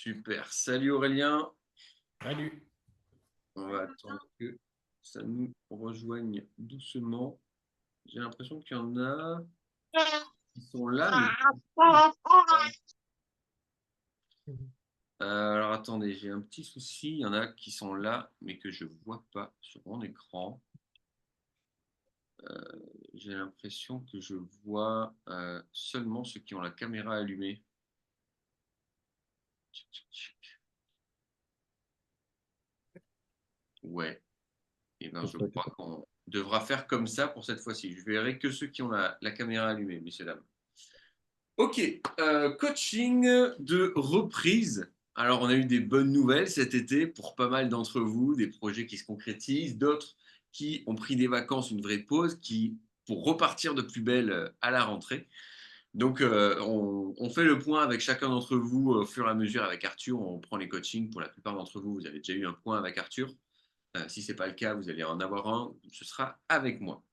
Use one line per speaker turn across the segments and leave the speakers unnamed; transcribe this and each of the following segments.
Super. Salut Aurélien.
Salut.
On va attendre que ça nous rejoigne doucement. J'ai l'impression qu'il y en a qui sont là, mais alors attendez, j'ai un petit souci. Il y en a qui sont là, mais que je ne vois pas sur mon écran. J'ai l'impression que je vois seulement ceux qui ont la caméra allumée. Ouais. Et bien, je crois qu'on devra faire comme ça pour cette fois-ci. Je verrai que ceux qui ont la caméra allumée, messieurs, dames. Ok, coaching de reprise. Alors, on a eu des bonnes nouvelles cet été pour pas mal d'entre vous, des projets qui se concrétisent, d'autres qui ont pris des vacances, une vraie pause, qui pour repartir de plus belle à la rentrée. Donc, on fait le point avec chacun d'entre vous au fur et à mesure avec Arthur. On prend les coachings. Pour la plupart d'entre vous, vous avez déjà eu un point avec Arthur. Si ce n'est pas le cas, vous allez en avoir un. Ce sera avec moi.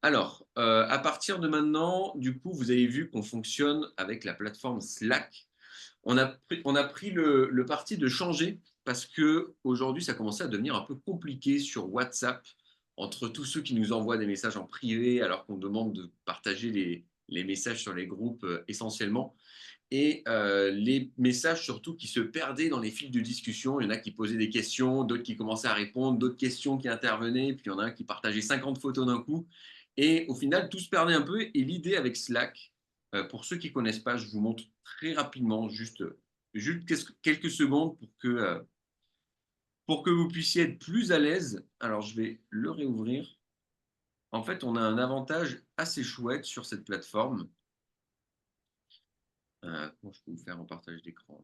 Alors, à partir de maintenant, du coup, vous avez vu qu'on fonctionne avec la plateforme Slack. On a pris le parti de changer parce que aujourd'hui, ça commençait à devenir un peu compliqué sur WhatsApp entre tous ceux qui nous envoient des messages en privé alors qu'on demande de partager les messages sur les groupes essentiellement et les messages surtout qui se perdaient dans les fils de discussion. Il y en a qui posaient des questions, d'autres qui commençaient à répondre, d'autres questions qui intervenaient, puis il y en a un qui partageait 50 photos d'un coup. Et au final, tout se perdait un peu. Et l'idée avec Slack, pour ceux qui ne connaissent pas, je vous montre très rapidement, juste quelques secondes pour que vous puissiez être plus à l'aise. Alors, je vais le réouvrir. En fait, on a un avantage assez chouette sur cette plateforme. Comment je peux vous faire en partage d'écran?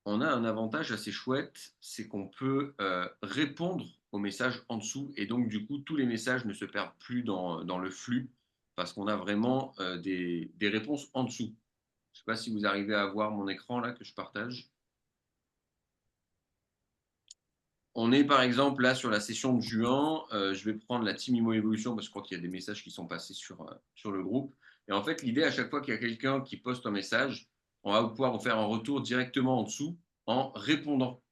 On a un avantage assez chouette, c'est qu'on peut répondre aux messages en dessous et donc du coup tous les messages ne se perdent plus dans le flux parce qu'on a vraiment des réponses en dessous. Je ne sais pas si vous arrivez à voir mon écran là que je partage. On est par exemple là sur la session de juin. Je vais prendre la Team Imo Evolution parce que je crois qu'il y a des messages qui sont passés sur le groupe. Et en fait, l'idée à chaque fois qu'il y a quelqu'un qui poste un message, on va pouvoir vous faire un retour directement en dessous en répondant.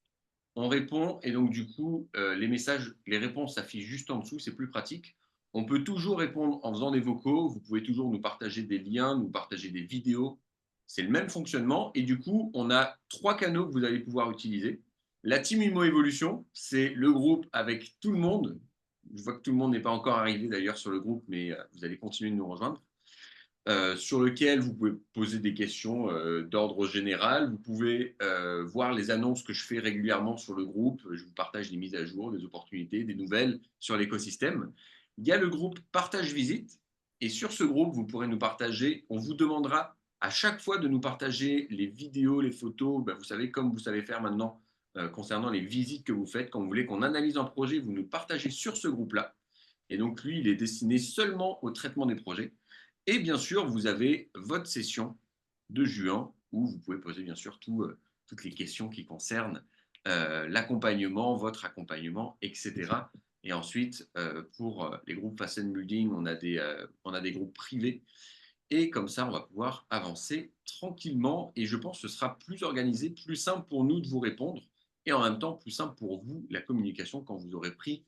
On répond et donc du coup, les messages, les réponses s'affichent juste en dessous, c'est plus pratique. On peut toujours répondre en faisant des vocaux, vous pouvez toujours nous partager des liens, nous partager des vidéos. C'est le même fonctionnement et du coup, on a 3 canaux que vous allez pouvoir utiliser. La Team Imo Evolution, c'est le groupe avec tout le monde. Je vois que tout le monde n'est pas encore arrivé d'ailleurs sur le groupe, mais vous allez continuer de nous rejoindre. Sur lequel vous pouvez poser des questions d'ordre général. Vous pouvez voir les annonces que je fais régulièrement sur le groupe. Je vous partage des mises à jour, des opportunités, des nouvelles sur l'écosystème. Il y a le groupe Partage Visite. Et sur ce groupe, vous pourrez nous partager. On vous demandera à chaque fois de nous partager les vidéos, les photos. Ben, vous savez, comme vous savez faire maintenant concernant les visites que vous faites. Quand vous voulez qu'on analyse un projet, vous nous partagez sur ce groupe-là. Et donc, lui, il est destiné seulement au traitement des projets. Et bien sûr, vous avez votre session de juin où vous pouvez poser bien sûr toutes les questions qui concernent l'accompagnement, votre accompagnement, etc. Et ensuite, pour les groupes Fast Building, on a des groupes privés. Et comme ça, on va pouvoir avancer tranquillement. Et je pense que ce sera plus organisé, plus simple pour nous de vous répondre. Et en même temps, plus simple pour vous, la communication, quand vous aurez pris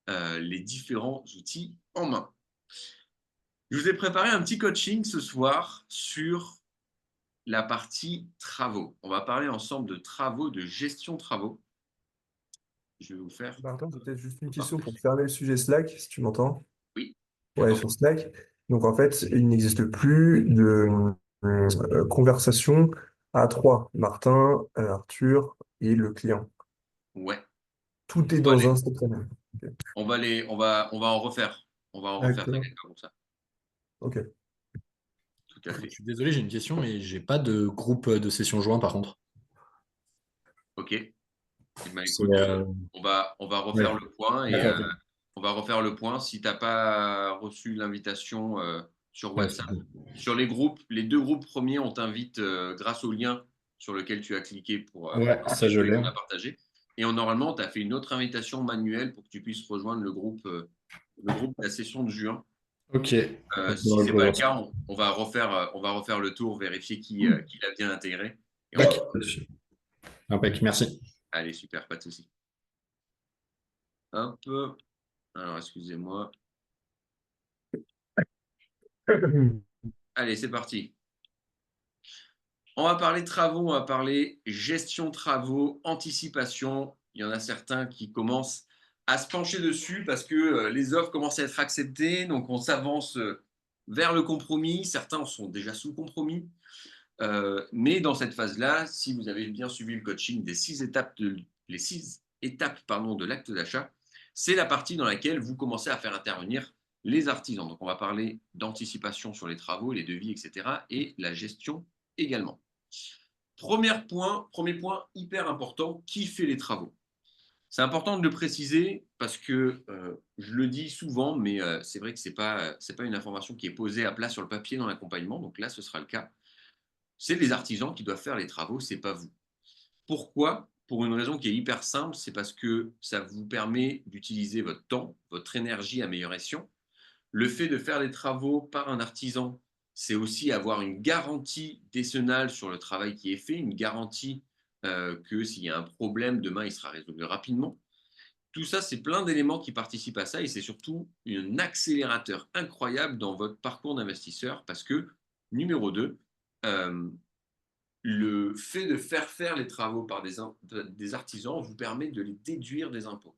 les différents outils en main. Je vous ai préparé un petit coaching ce soir sur la partie travaux. On va parler ensemble de travaux, de gestion de travaux. Je vais vous faire
Martin, j'ai peut-être juste une question pour
partager.
fermer le sujet Slack, si tu m'entends.
Oui, je
Ouais,
t'entends.
sur Slack. Donc en fait, il n'existe plus de conversation à trois. Martin, Arthur et le client.
Ouais.
Tout est
On va,
dans
les,
un seul canal. Ok.
on va en refaire. On va en refaire,
D'accord.
t'inquiète pas comme ça.
Ok.
Tout à
Je
fait.
suis désolé, j'ai une question, mais j'ai pas de groupe de session joint par contre.
OK. Eh ben,
C'est
écoute, on va refaire
ouais.
le point et
D'accord, ok.
on va refaire le point. Si tu n'as pas reçu l'invitation sur
Ouais, c'est
WhatsApp,
bon.
sur les groupes, les 2 groupes premiers, on t'invite grâce au lien sur lequel tu as cliqué pour
Ouais, ça je
participer,
l'ai.
qu'on a partagé. Et normalement, tu as fait une autre invitation manuelle pour que tu puisses rejoindre le groupe de la session de juin.
Ok.
Si ce
Donc,
n'est pas le cas, on va refaire le tour, vérifier qui l'a bien intégré. Et on va...
Tac. Impec, merci.
Allez, super, pas de souci. Hop. Alors, excusez-moi. Allez, c'est parti. On va parler travaux, on va parler gestion travaux, anticipation. Il y en a certains qui commencent à se pencher dessus parce que les offres commencent à être acceptées. Donc, on s'avance vers le compromis. Certains sont déjà sous compromis. Mais dans cette phase-là, si vous avez bien suivi le coaching des les 6 étapes pardon, de l'acte d'achat, c'est la partie dans laquelle vous commencez à faire intervenir les artisans. Donc, on va parler d'anticipation sur les travaux, les devis, etc. et la gestion également. Premier point hyper important, qui fait les travaux? C'est important de le préciser parce que je le dis souvent, mais c'est vrai que c'est pas une information qui est posée à plat sur le papier dans l'accompagnement. Donc là, ce sera le cas. C'est les artisans qui doivent faire les travaux, c'est pas vous. Pourquoi? Pour une raison qui est hyper simple, c'est parce que ça vous permet d'utiliser votre temps, votre énergie à meilleur escient. Le fait de faire les travaux par un artisan, c'est aussi avoir une garantie décennale sur le travail qui est fait, une garantie que s'il y a un problème, demain, il sera résolu rapidement. Tout ça, c'est plein d'éléments qui participent à ça et c'est surtout un accélérateur incroyable dans votre parcours d'investisseur parce que, numéro 2, le fait de faire les travaux par des artisans vous permet de les déduire des impôts.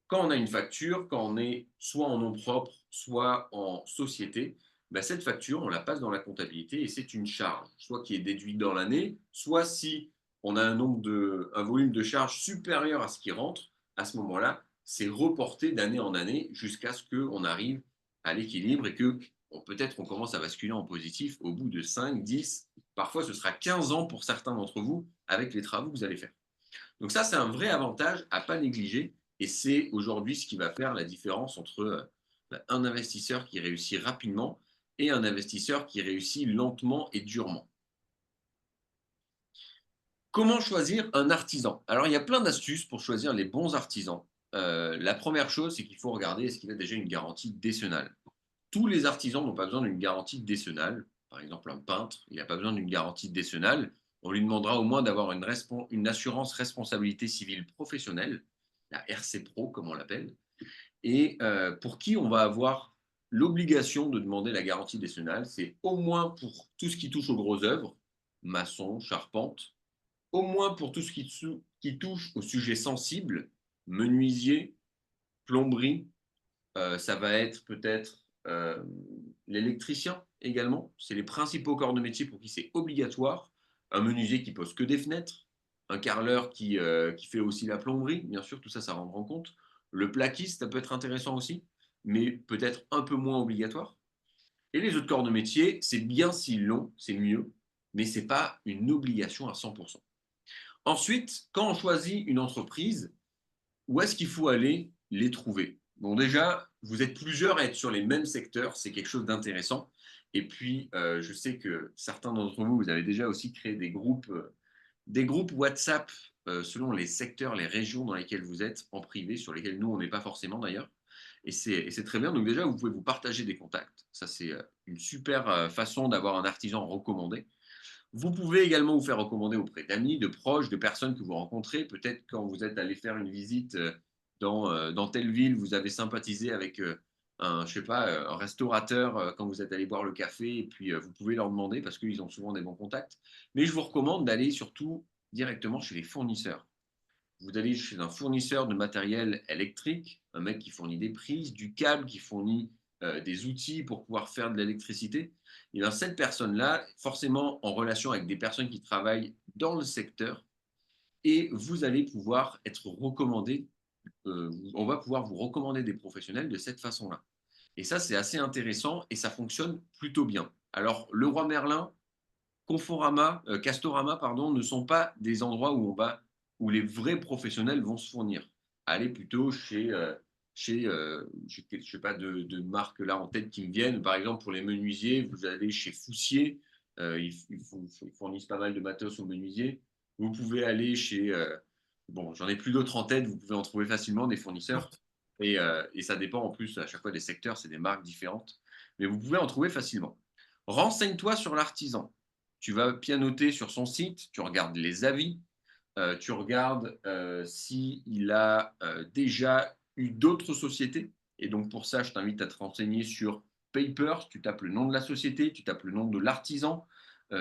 Quand on a une facture, quand on est soit en nom propre, soit en société, ben cette facture, on la passe dans la comptabilité et c'est une charge, soit qui est déduite dans l'année, soit si on a un volume de charges supérieur à ce qui rentre, à ce moment-là, c'est reporté d'année en année jusqu'à ce qu'on arrive à l'équilibre et que peut-être on commence à basculer en positif au bout de 5, 10, parfois ce sera 15 ans pour certains d'entre vous avec les travaux que vous allez faire. Donc ça, c'est un vrai avantage à ne pas négliger et c'est aujourd'hui ce qui va faire la différence entre un investisseur qui réussit rapidement et un investisseur qui réussit lentement et durement. Comment choisir un artisan? Alors, il y a plein d'astuces pour choisir les bons artisans. La première chose, c'est qu'il faut regarder est-ce qu'il a déjà une garantie décennale. Tous les artisans n'ont pas besoin d'une garantie décennale. Par exemple, un peintre, il n'a pas besoin d'une garantie décennale. On lui demandera au moins d'avoir une assurance responsabilité civile professionnelle, la RC Pro, comme on l'appelle, et pour qui on va avoir l'obligation de demander la garantie décennale. C'est au moins pour tout ce qui touche aux grosses œuvres, maçon, charpente, au moins pour tout ce qui touche aux sujets sensibles, menuisier, plomberie, ça va être peut-être l'électricien également. C'est les principaux corps de métier pour qui c'est obligatoire. Un menuisier qui pose que des fenêtres, un carreleur qui fait aussi la plomberie, bien sûr, tout ça, ça rentre en compte. Le plaquiste, ça peut être intéressant aussi, mais peut-être un peu moins obligatoire. Et les autres corps de métier, c'est bien s'ils l'ont, c'est mieux, mais ce n'est pas une obligation à 100%. Ensuite, quand on choisit une entreprise, où est-ce qu'il faut aller les trouver? Bon, déjà, vous êtes plusieurs à être sur les mêmes secteurs, c'est quelque chose d'intéressant. Et puis, je sais que certains d'entre vous, vous avez déjà aussi créé des groupes WhatsApp selon les secteurs, les régions dans lesquelles vous êtes, en privé, sur lesquels nous, on n'est pas forcément d'ailleurs. Et c'est très bien. Donc déjà, vous pouvez vous partager des contacts. Ça, c'est une super façon d'avoir un artisan recommandé. Vous pouvez également vous faire recommander auprès d'amis, de proches, de personnes que vous rencontrez. Peut-être quand vous êtes allé faire une visite dans telle ville, vous avez sympathisé avec je sais pas, un restaurateur quand vous êtes allé boire le café, et puis vous pouvez leur demander parce qu'ils ont souvent des bons contacts. Mais je vous recommande d'aller surtout directement chez les fournisseurs. Vous allez chez un fournisseur de matériel électrique, un mec qui fournit des prises, du câble, qui fournit des outils pour pouvoir faire de l'électricité. Et bien, cette personne-là, forcément en relation avec des personnes qui travaillent dans le secteur, et vous allez pouvoir être recommandé, on va pouvoir vous recommander des professionnels de cette façon-là. Et ça, c'est assez intéressant et ça fonctionne plutôt bien. Alors, Leroy Merlin, Conforama, Castorama, pardon, ne sont pas des endroits où les vrais professionnels vont se fournir. Allez plutôt je ne sais pas de marque là en tête qui me viennent. Par exemple, pour les menuisiers, vous allez chez Foussier, ils fournissent pas mal de matos aux menuisiers. Vous pouvez aller bon, j'en ai plus d'autres en tête, vous pouvez en trouver facilement des fournisseurs. Et ça dépend en plus à chaque fois des secteurs, c'est des marques différentes. Mais vous pouvez en trouver facilement. Renseigne-toi sur l'artisan. Tu vas pianoter sur son site, tu regardes les avis, tu regardes s'il a déjà eu d'autres sociétés. Et donc pour ça, je t'invite à te renseigner sur Papers. Tu tapes le nom de la société, tu tapes le nom de l'artisan,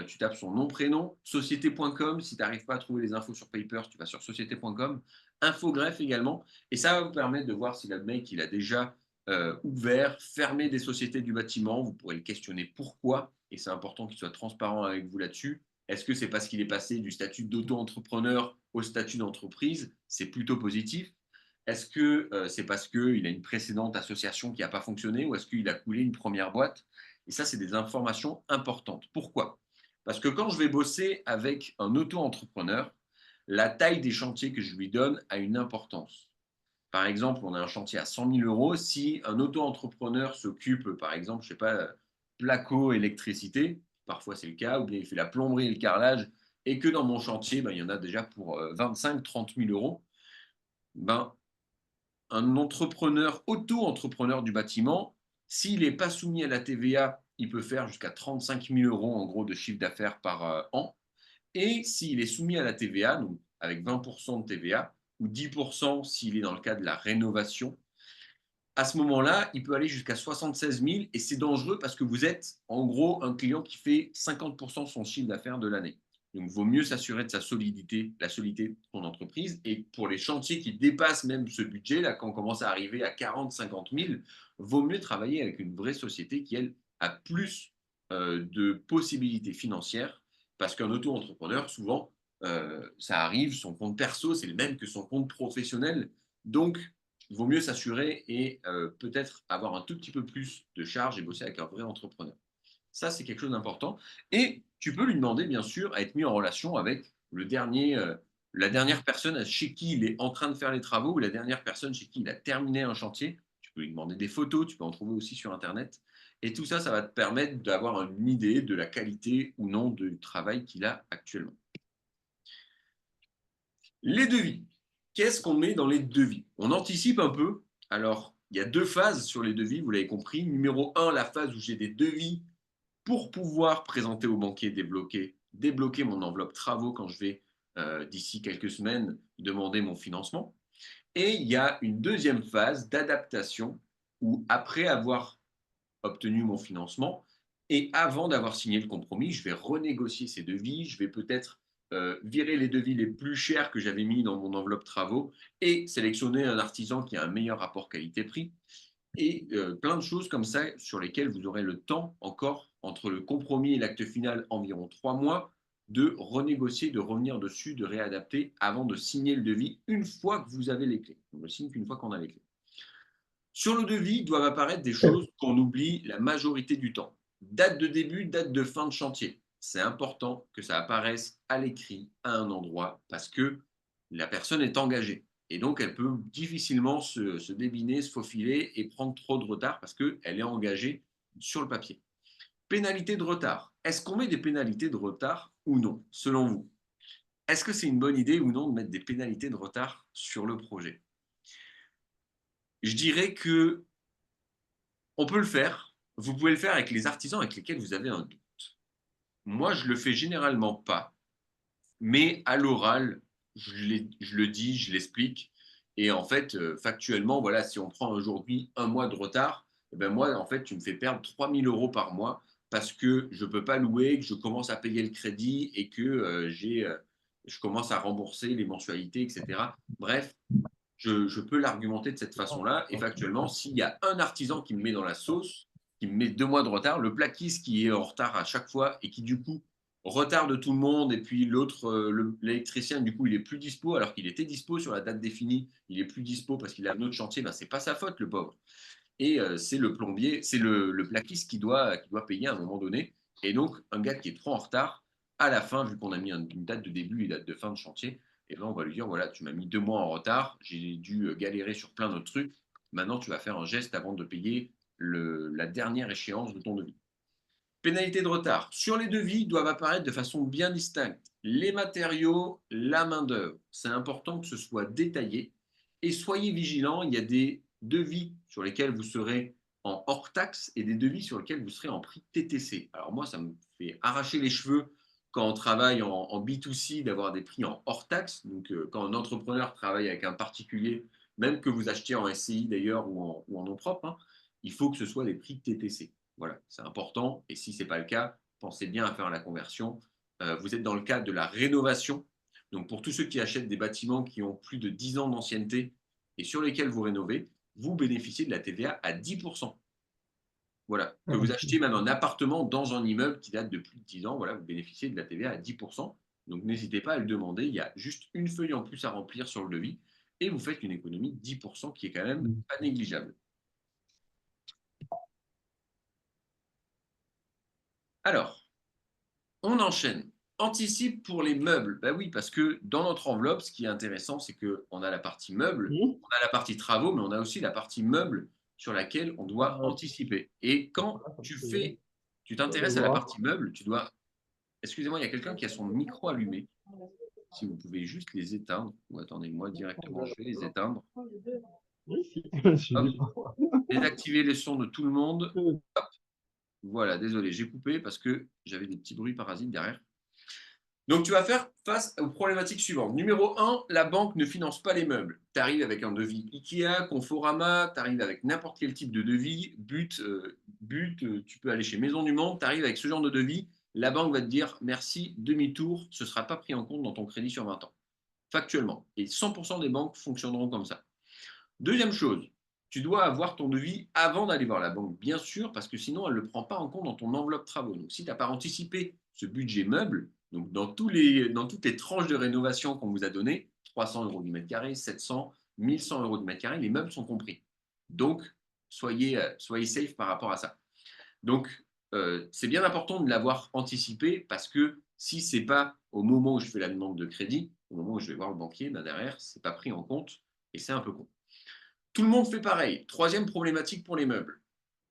tu tapes son nom, prénom, société.com. Si tu n'arrives pas à trouver les infos sur Papers, tu vas sur société.com. Infogreffe également. Et ça va vous permettre de voir si le mec il a déjà ouvert, fermé des sociétés du bâtiment. Vous pourrez le questionner pourquoi. Et c'est important qu'il soit transparent avec vous là-dessus. Est-ce que c'est parce qu'il est passé du statut d'auto-entrepreneur au statut d'entreprise? C'est plutôt positif. Est-ce que c'est parce qu'il a une précédente association qui n'a pas fonctionné ou est-ce qu'il a coulé une première boîte? Et ça, c'est des informations importantes. Pourquoi? Parce que quand je vais bosser avec un auto-entrepreneur, la taille des chantiers que je lui donne a une importance. Par exemple, on a un chantier à 100 000 euros. Si un auto-entrepreneur s'occupe, par exemple, je ne sais pas, placo, électricité, parfois c'est le cas, ou bien il fait la plomberie et le carrelage, et que dans mon chantier, ben, il y en a déjà pour 25-30 000 euros, ben, un entrepreneur, auto-entrepreneur du bâtiment, s'il n'est pas soumis à la TVA, il peut faire jusqu'à 35 000 euros en gros de chiffre d'affaires par an. Et s'il est soumis à la TVA, donc avec 20% de TVA, ou 10% s'il est dans le cas de la rénovation, à ce moment-là, il peut aller jusqu'à 76 000 et c'est dangereux parce que vous êtes en gros un client qui fait 50% de son chiffre d'affaires de l'année. Donc, il vaut mieux s'assurer de sa solidité, la solidité de son entreprise. Et pour les chantiers qui dépassent même ce budget, là, quand on commence à arriver à 40-50 000, vaut mieux travailler avec une vraie société qui, elle, a plus de possibilités financières parce qu'un auto-entrepreneur, souvent, ça arrive, son compte perso, c'est le même que son compte professionnel. Donc, il vaut mieux s'assurer et peut-être avoir un tout petit peu plus de charges et bosser avec un vrai entrepreneur. Ça, c'est quelque chose d'important. Et tu peux lui demander, bien sûr, à être mis en relation avec la dernière personne chez qui il est en train de faire les travaux ou la dernière personne chez qui il a terminé un chantier. Tu peux lui demander des photos, tu peux en trouver aussi sur Internet. Et tout ça, ça va te permettre d'avoir une idée de la qualité ou non du travail qu'il a actuellement. Les devis. Qu'est-ce qu'on met dans les devis? On anticipe un peu. Alors, il y a deux phases sur les devis, vous l'avez compris. Numéro 1, la phase où j'ai des devis pour pouvoir présenter au banquier débloquer mon enveloppe travaux quand je vais, d'ici quelques semaines, demander mon financement. Et il y a une deuxième phase d'adaptation où, après avoir obtenu mon financement et avant d'avoir signé le compromis, je vais renégocier ces devis, je vais peut-être virer les devis les plus chers que j'avais mis dans mon enveloppe travaux et sélectionner un artisan qui a un meilleur rapport qualité-prix et plein de choses comme ça sur lesquelles vous aurez le temps encore entre le compromis et l'acte final, environ 3 mois, de renégocier, de revenir dessus, de réadapter avant de signer le devis une fois que vous avez les clés. On le signe qu'une fois qu'on a les clés. Sur le devis doivent apparaître des choses qu'on oublie la majorité du temps. Date de début, date de fin de chantier. C'est important que ça apparaisse à l'écrit, à un endroit, parce que la personne est engagée. Et donc, elle peut difficilement se débiner, se faufiler et prendre trop de retard parce qu'elle est engagée sur le papier. Pénalité de retard. Est-ce qu'on met des pénalités de retard ou non, selon vous? Est-ce que c'est une bonne idée ou non de mettre des pénalités de retard sur le projet? Je dirais que on peut le faire. Vous pouvez le faire avec les artisans avec lesquels vous avez un doute. Moi, je le fais généralement pas, mais à l'oral, je le dis, je l'explique. Et en fait, factuellement, voilà, si on prend aujourd'hui un mois de retard, eh ben moi, en fait, tu me fais perdre 3 000 euros par mois parce que je ne peux pas louer, que je commence à payer le crédit et que je commence à rembourser les mensualités, etc. Bref, je peux l'argumenter de cette façon-là. Et factuellement, s'il y a un artisan qui me met dans la sauce, qui me met 2 mois de retard, le plaquiste qui est en retard à chaque fois et qui du coup retarde tout le monde, et puis l'autre, l'électricien, du coup, il est plus dispo alors qu'il était dispo sur la date définie, il est plus dispo parce qu'il a un autre chantier, ben, c'est pas sa faute, le pauvre. Et c'est le plombier, c'est le plaquiste qui doit payer à un moment donné. Et donc, un gars qui est trop en retard, à la fin, vu qu'on a mis une date de début et une date de fin de chantier, et ben on va lui dire, voilà, tu m'as mis 2 mois en retard, j'ai dû galérer sur plein d'autres trucs, maintenant tu vas faire un geste avant de payer la dernière échéance de ton devis. Pénalité de retard. Sur les devis, doivent apparaître de façon bien distincte les matériaux, la main-d'œuvre. C'est important que ce soit détaillé. Et soyez vigilants, il y a des devis sur lesquels vous serez en hors taxe et des devis sur lesquels vous serez en prix TTC. Alors moi, ça me fait arracher les cheveux quand on travaille en B2C d'avoir des prix en hors taxe. Donc quand un entrepreneur travaille avec un particulier, même que vous achetiez en SCI d'ailleurs ou en nom propre, hein, il faut que ce soit des prix TTC. Voilà, c'est important. Et si ce n'est pas le cas, pensez bien à faire la conversion. Vous êtes dans le cadre de la rénovation. Donc pour tous ceux qui achètent des bâtiments qui ont plus de 10 ans d'ancienneté et sur lesquels vous rénovez, vous bénéficiez de la TVA à 10%. Voilà. Que vous achetiez même un appartement dans un immeuble qui date de plus de 10 ans, voilà, vous bénéficiez de la TVA à 10%. Donc n'hésitez pas à le demander. Il y a juste une feuille en plus à remplir sur le devis et vous faites une économie de 10% qui est quand même pas négligeable. Alors, on enchaîne. Anticipe pour les meubles. Ben oui, parce que dans notre enveloppe, ce qui est intéressant, c'est qu'on a la partie meubles, on a la partie travaux, mais on a aussi la partie meubles sur laquelle on doit anticiper. Et quand tu t'intéresses à la partie meubles, tu dois. Excusez-moi, il y a quelqu'un qui a son micro allumé. Si vous pouvez juste les éteindre, ou attendez, moi directement, je vais les éteindre. Hop. Désactiver les sons de tout le monde. Hop. Voilà, désolé, j'ai coupé parce que j'avais des petits bruits parasites derrière. Donc, tu vas faire face aux problématiques suivantes. Numéro 1, la banque ne finance pas les meubles. Tu arrives avec un devis Ikea, Conforama, tu arrives avec n'importe quel type de devis, tu peux aller chez Maison du Monde, tu arrives avec ce genre de devis, la banque va te dire merci, demi-tour, ce ne sera pas pris en compte dans ton crédit sur 20 ans. Factuellement. Et 100% des banques fonctionneront comme ça. Deuxième chose, tu dois avoir ton devis avant d'aller voir la banque, bien sûr, parce que sinon, elle ne le prend pas en compte dans ton enveloppe travaux. Donc, si tu n'as pas anticipé ce budget meuble, donc dans toutes les tranches de rénovation qu'on vous a données, 300 euros du mètre carré, 700, 1100 euros du mètre carré, les meubles sont compris. Donc, soyez safe par rapport à ça. Donc, c'est bien important de l'avoir anticipé parce que si ce n'est pas au moment où je fais la demande de crédit, au moment où je vais voir le banquier, ben derrière, ce n'est pas pris en compte et c'est un peu con. Tout le monde fait pareil. Troisième problématique pour les meubles.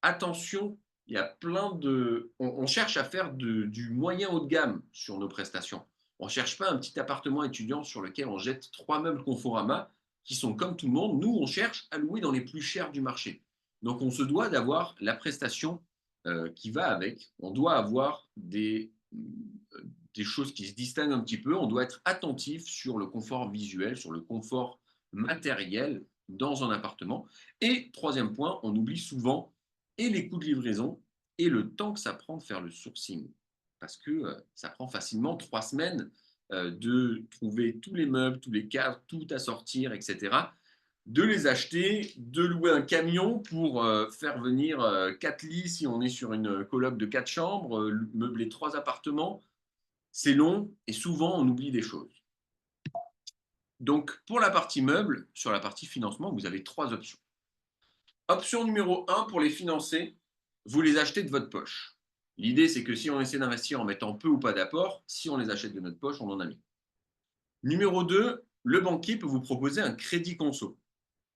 Attention, il y a plein de. On cherche à faire du moyen haut de gamme sur nos prestations. On ne cherche pas un petit appartement étudiant sur lequel on jette 3 meubles Conforama qui sont comme tout le monde. Nous, on cherche à louer dans les plus chers du marché. Donc, on se doit d'avoir la prestation qui va avec. On doit avoir des choses qui se distinguent un petit peu. On doit être attentif sur le confort visuel, sur le confort matériel dans un appartement. Et troisième point, on oublie souvent et les coûts de livraison et le temps que ça prend de faire le sourcing. Parce que ça prend facilement 3 semaines de trouver tous les meubles, tous les cadres, tout à sortir, etc. De les acheter, de louer un camion pour faire venir 4 lits si on est sur une coloc de 4 chambres, meubler 3 appartements. C'est long et souvent on oublie des choses. Donc, pour la partie meuble, sur la partie financement, vous avez 3 options. Option numéro 1, pour les financer, vous les achetez de votre poche. L'idée, c'est que si on essaie d'investir en mettant peu ou pas d'apport, si on les achète de notre poche, on en a mis. Numéro 2, le banquier peut vous proposer un crédit conso.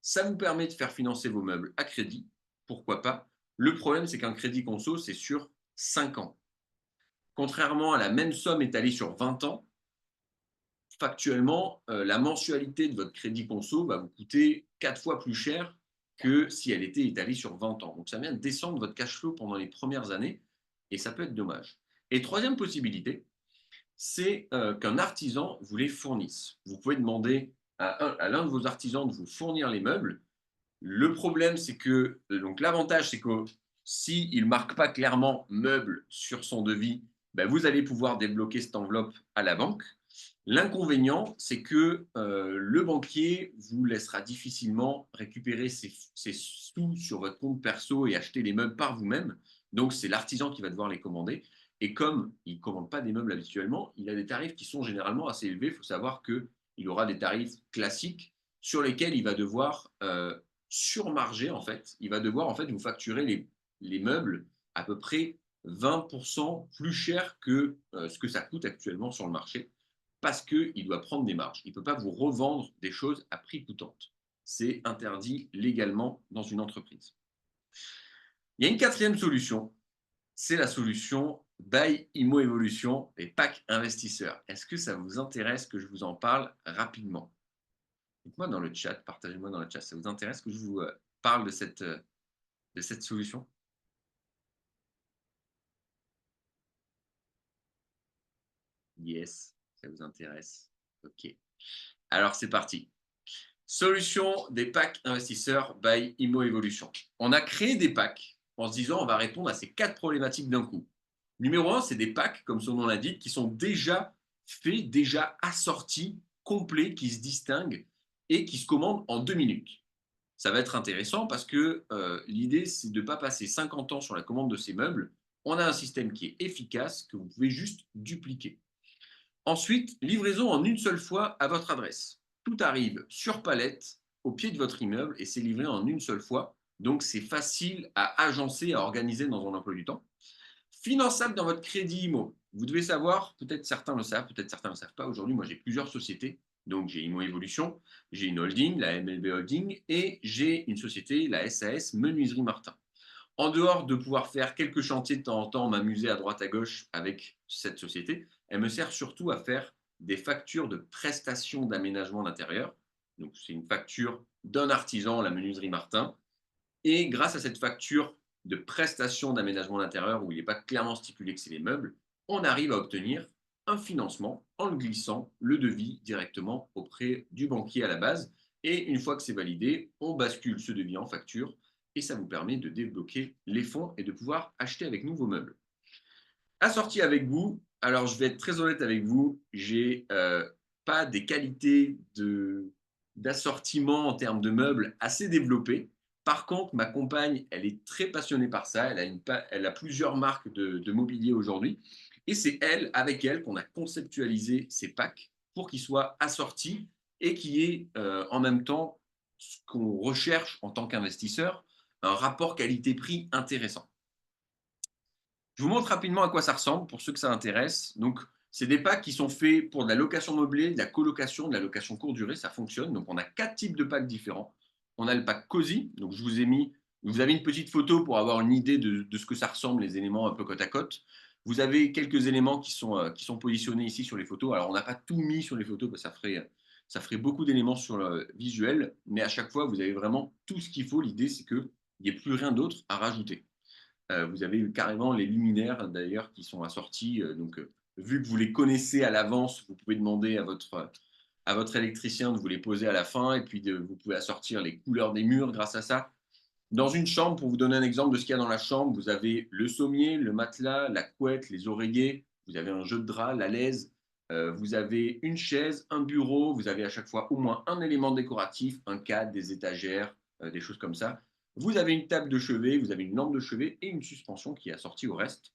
Ça vous permet de faire financer vos meubles à crédit. Pourquoi pas? Le problème, c'est qu'un crédit conso, c'est sur 5 ans. Contrairement à la même somme étalée sur 20 ans, factuellement, la mensualité de votre crédit conso va vous coûter 4 fois plus cher que si elle était étalée sur 20 ans. Donc ça vient descendre votre cash flow pendant les premières années et ça peut être dommage. Et troisième possibilité, c'est qu'un artisan vous les fournisse. Vous pouvez demander à l'un de vos artisans de vous fournir les meubles. Le problème, c'est que, donc l'avantage, c'est que s'il ne marque pas clairement meubles sur son devis, ben vous allez pouvoir débloquer cette enveloppe à la banque. L'inconvénient, c'est que le banquier vous laissera difficilement récupérer ses sous sur votre compte perso et acheter les meubles par vous-même. Donc, c'est l'artisan qui va devoir les commander. Et comme il ne commande pas des meubles habituellement, il a des tarifs qui sont généralement assez élevés. Il faut savoir qu'il aura des tarifs classiques sur lesquels il va devoir surmarger, en fait. Il va devoir en fait vous facturer les meubles à peu près 20% plus cher que ce que ça coûte actuellement sur le marché parce qu'il doit prendre des marges. Il ne peut pas vous revendre des choses à prix coûtant. C'est interdit légalement dans une entreprise. Il y a une quatrième solution, c'est la solution Buy Immo Evolution et PAC investisseurs. Est-ce que ça vous intéresse que je vous en parle rapidement? Dites-moi dans le chat, partagez-moi dans le chat, ça vous intéresse que je vous parle de cette solution? Yes, ça vous intéresse. OK. Alors, c'est parti. Solution des packs investisseurs by Imo Evolution. On a créé des packs en se disant on va répondre à ces 4 problématiques d'un coup. Numéro 1, c'est des packs, comme son nom l'indique, qui sont déjà faits, déjà assortis, complets, qui se distinguent et qui se commandent en 2 minutes. Ça va être intéressant parce que l'idée, c'est de ne pas passer 50 ans sur la commande de ces meubles. On a un système qui est efficace, que vous pouvez juste dupliquer. Ensuite, livraison en une seule fois à votre adresse. Tout arrive sur palette au pied de votre immeuble et c'est livré en une seule fois. Donc, c'est facile à agencer, à organiser dans un emploi du temps. Finançable dans votre crédit IMO. Vous devez savoir, peut-être certains le savent, peut-être certains ne le savent pas. Aujourd'hui, moi, j'ai plusieurs sociétés. Donc, j'ai IMO Evolution, j'ai une holding, la MLB Holding, et j'ai une société, la SAS Menuiserie Martin. En dehors de pouvoir faire quelques chantiers de temps en temps, m'amuser à droite à gauche avec cette société, elle me sert surtout à faire des factures de prestations d'aménagement d'intérieur. Donc, c'est une facture d'un artisan, la menuiserie Martin. Et grâce à cette facture de prestation d'aménagement d'intérieur, où il n'est pas clairement stipulé que c'est les meubles, on arrive à obtenir un financement en le glissant le devis directement auprès du banquier à la base. Et une fois que c'est validé, on bascule ce devis en facture et ça vous permet de débloquer les fonds et de pouvoir acheter avec nous vos meubles. Assorti avec vous, alors je vais être très honnête avec vous, j'ai pas des qualités d'assortiment en termes de meubles assez développées. Par contre, ma compagne, elle est très passionnée par ça. Elle a plusieurs marques de mobilier aujourd'hui. Et c'est elle, avec elle, qu'on a conceptualisé ces packs pour qu'ils soient assortis et qu'il y ait en même temps ce qu'on recherche en tant qu'investisseur, un rapport qualité-prix intéressant. Je vous montre rapidement à quoi ça ressemble pour ceux que ça intéresse. Donc, c'est des packs qui sont faits pour de la location meublée, de la colocation, de la location courte durée. Ça fonctionne. Donc, on a 4 types de packs différents. On a le pack Cozy. Donc, je vous ai mis, vous avez une petite photo pour avoir une idée de ce que ça ressemble, les éléments un peu côte à côte. Vous avez quelques éléments qui sont positionnés ici sur les photos. Alors, on n'a pas tout mis sur les photos parce que ça ferait beaucoup d'éléments sur le visuel. Mais à chaque fois, vous avez vraiment tout ce qu'il faut. L'idée, c'est qu'il n'y ait plus rien d'autre à rajouter. Vous avez carrément les luminaires d'ailleurs qui sont assortis. Donc, vu que vous les connaissez à l'avance, vous pouvez demander à votre électricien de vous les poser à la fin et puis vous pouvez assortir les couleurs des murs grâce à ça. Dans une chambre, pour vous donner un exemple de ce qu'il y a dans la chambre, vous avez le sommier, le matelas, la couette, les oreillers, vous avez un jeu de drap, la laise, vous avez une chaise, un bureau, vous avez à chaque fois au moins un élément décoratif, un cadre, des étagères, des choses comme ça. Vous avez une table de chevet, vous avez une lampe de chevet et une suspension qui est assortie au reste.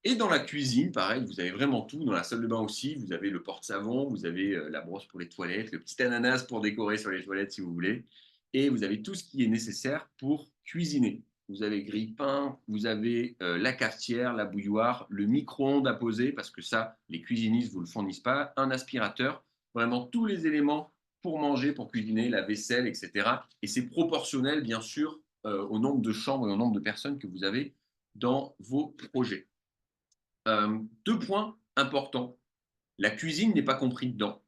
Et dans la cuisine, pareil, vous avez vraiment tout. Dans la salle de bain aussi, vous avez le porte-savon, vous avez la brosse pour les toilettes, le petit ananas pour décorer sur les toilettes si vous voulez. Et vous avez tout ce qui est nécessaire pour cuisiner. Vous avez grille-pain, vous avez la cafetière, la bouilloire, le micro-ondes à poser, parce que ça, les cuisinistes ne vous le fournissent pas, un aspirateur, vraiment tous les éléments pour manger, pour cuisiner, la vaisselle, etc. Et c'est proportionnel, bien sûr, au nombre de chambres et au nombre de personnes que vous avez dans vos projets. 2 points importants. La cuisine n'est pas compris dedans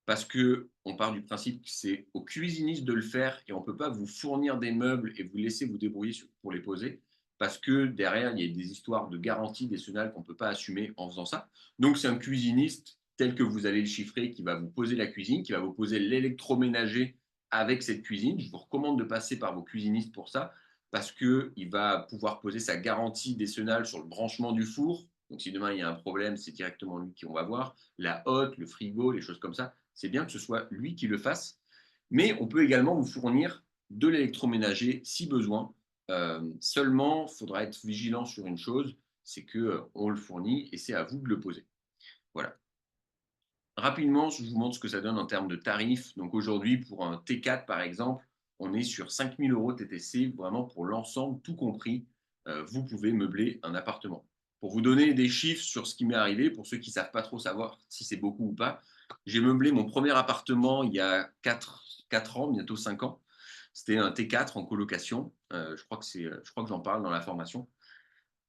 parce qu'on part du principe que c'est au cuisiniste de le faire et on ne peut pas vous fournir des meubles et vous laisser vous débrouiller pour les poser parce que derrière, il y a des histoires de garantie décennale qu'on ne peut pas assumer en faisant ça. Donc, c'est un cuisiniste tel que vous allez le chiffrer qui va vous poser la cuisine, qui va vous poser l'électroménager avec cette cuisine. Je vous recommande de passer par vos cuisinistes pour ça parce qu'il va pouvoir poser sa garantie décennale sur le branchement du four. Donc, si demain il y a un problème, c'est directement lui qu'on va voir. La hotte, le frigo, les choses comme ça, c'est bien que ce soit lui qui le fasse. Mais on peut également vous fournir de l'électroménager si besoin. Seulement, il faudra être vigilant sur une chose, c'est qu'on le fournit et c'est à vous de le poser. Voilà. Rapidement, je vous montre ce que ça donne en termes de tarifs. Donc aujourd'hui, pour un T4 par exemple, on est sur 5 000 € TTC, vraiment pour l'ensemble, tout compris. Vous pouvez meubler un appartement. Pour vous donner des chiffres sur ce qui m'est arrivé, pour ceux qui ne savent pas trop savoir si c'est beaucoup ou pas, j'ai meublé mon premier appartement il y a 4 ans, bientôt 5 ans. C'était un T4 en colocation. Je crois que j'en parle dans la formation.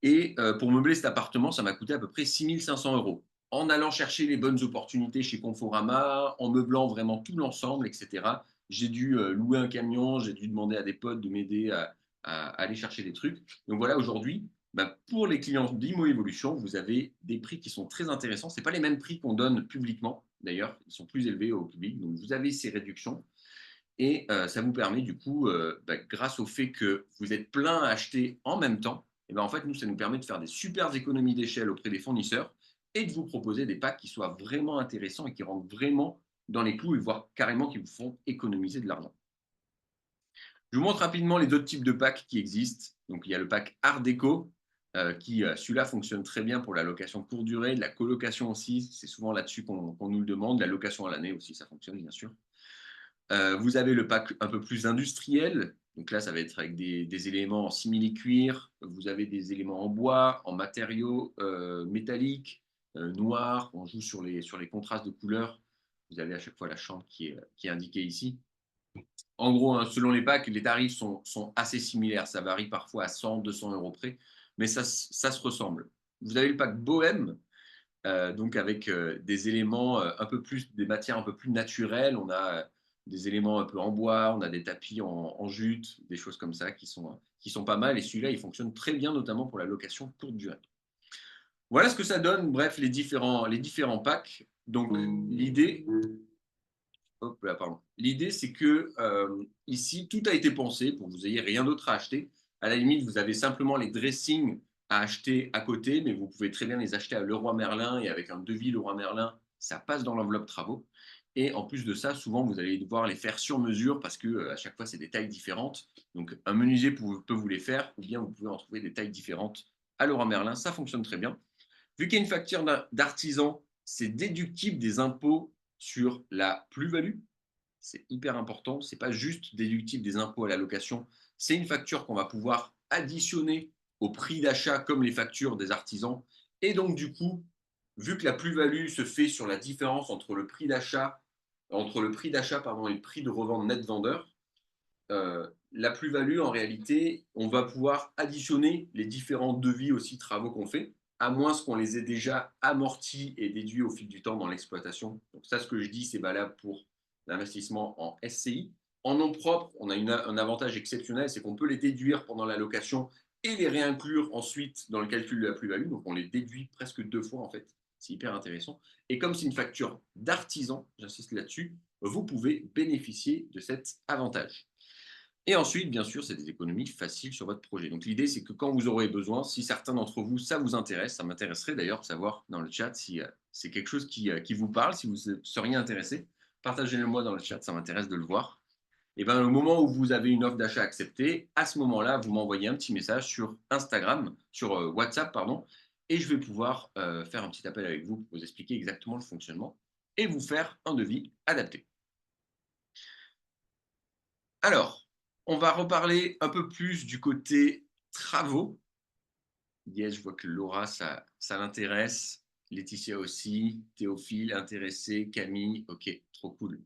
Et pour meubler cet appartement, ça m'a coûté à peu près 6 500 € en allant chercher les bonnes opportunités chez Conforama, en meublant vraiment tout l'ensemble, etc. j'ai dû louer un camion, j'ai dû demander à des potes de m'aider à aller chercher des trucs. Donc voilà, aujourd'hui, bah, pour les clients d'Imo Evolution, vous avez des prix qui sont très intéressants. Ce n'est pas les mêmes prix qu'on donne publiquement, d'ailleurs, ils sont plus élevés au public. Donc vous avez ces réductions. Et ça vous permet du coup, bah, grâce au fait que vous êtes plein à acheter en même temps, et ben, en fait, nous, ça nous permet de faire des super économies d'échelle auprès des fournisseurs et de vous proposer des packs qui soient vraiment intéressants et qui rentrent vraiment dans les clous et voire carrément qui vous font économiser de l'argent. Je vous montre rapidement les autres types de packs qui existent. Donc, il y a le pack Art Déco, qui, celui-là, fonctionne très bien pour la location courte durée, de la colocation aussi. C'est souvent là-dessus qu'on nous le demande. La location à l'année aussi, ça fonctionne, bien sûr. Vous avez le pack un peu plus industriel. Donc là, ça va être avec des éléments en simili-cuir. Vous avez des éléments en bois, en matériaux métalliques, noirs. On joue sur les contrastes de couleurs. Vous avez à chaque fois la chambre qui est indiquée ici. En gros, hein, selon les packs, les tarifs sont assez similaires. Ça varie parfois à 100, 200 euros près, mais ça se ressemble. Vous avez le pack Bohème, donc avec des éléments un peu plus, des matières un peu plus naturelles. On a des éléments un peu en bois, on a des tapis en jute, des choses comme ça qui sont pas mal. Et celui-là, il fonctionne très bien, notamment pour la location courte durée. Voilà ce que ça donne, bref, les différents packs. Donc l'idée, hop là, pardon. L'idée, c'est que ici, tout a été pensé pour que vous n'ayez rien d'autre à acheter. À la limite, vous avez simplement les dressings à acheter à côté, mais vous pouvez très bien les acheter à Leroy Merlin et avec un devis Leroy Merlin, ça passe dans l'enveloppe travaux. Et en plus de ça, souvent, vous allez devoir les faire sur mesure parce que à chaque fois, c'est des tailles différentes. Donc, un menuisier peut vous les faire ou bien vous pouvez en trouver des tailles différentes à Leroy Merlin. Ça fonctionne très bien. Vu qu'il y a une facture d'artisan, c'est déductible des impôts sur la plus-value. C'est hyper important. Ce n'est pas juste déductible des impôts à la location. C'est une facture qu'on va pouvoir additionner au prix d'achat comme les factures des artisans. Et donc, du coup, vu que la plus-value se fait sur la différence entre le prix d'achat, et le prix de revente net vendeur, la plus-value, en réalité, on va pouvoir additionner les différents devis aussi travaux qu'on fait, à moins qu'on les ait déjà amortis et déduits au fil du temps dans l'exploitation. Donc ça, ce que je dis, c'est valable pour l'investissement en SCI. En nom propre, on a un avantage exceptionnel, c'est qu'on peut les déduire pendant la location et les réinclure ensuite dans le calcul de la plus-value. Donc on les déduit presque 2 fois en fait. C'est hyper intéressant. Et comme c'est une facture d'artisan, j'insiste là-dessus, vous pouvez bénéficier de cet avantage. Et ensuite, bien sûr, c'est des économies faciles sur votre projet. Donc l'idée, c'est que quand vous aurez besoin, si certains d'entre vous, ça vous intéresse, ça m'intéresserait d'ailleurs de savoir dans le chat si c'est quelque chose qui vous parle, si vous seriez intéressé, partagez-le moi dans le chat, ça m'intéresse de le voir. Et bien, au moment où vous avez une offre d'achat acceptée, à ce moment-là, vous m'envoyez un petit message sur Instagram, sur WhatsApp, pardon, et je vais pouvoir faire un petit appel avec vous pour vous expliquer exactement le fonctionnement et vous faire un devis adapté. Alors, on va reparler un peu plus du côté travaux. Yes, je vois que Laura, ça l'intéresse. Laetitia aussi. Théophile, intéressé. Camille, ok, trop cool.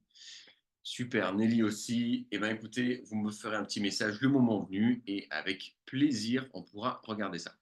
Super. Nelly aussi. Eh bien, écoutez, vous me ferez un petit message le moment venu et avec plaisir, on pourra regarder ça.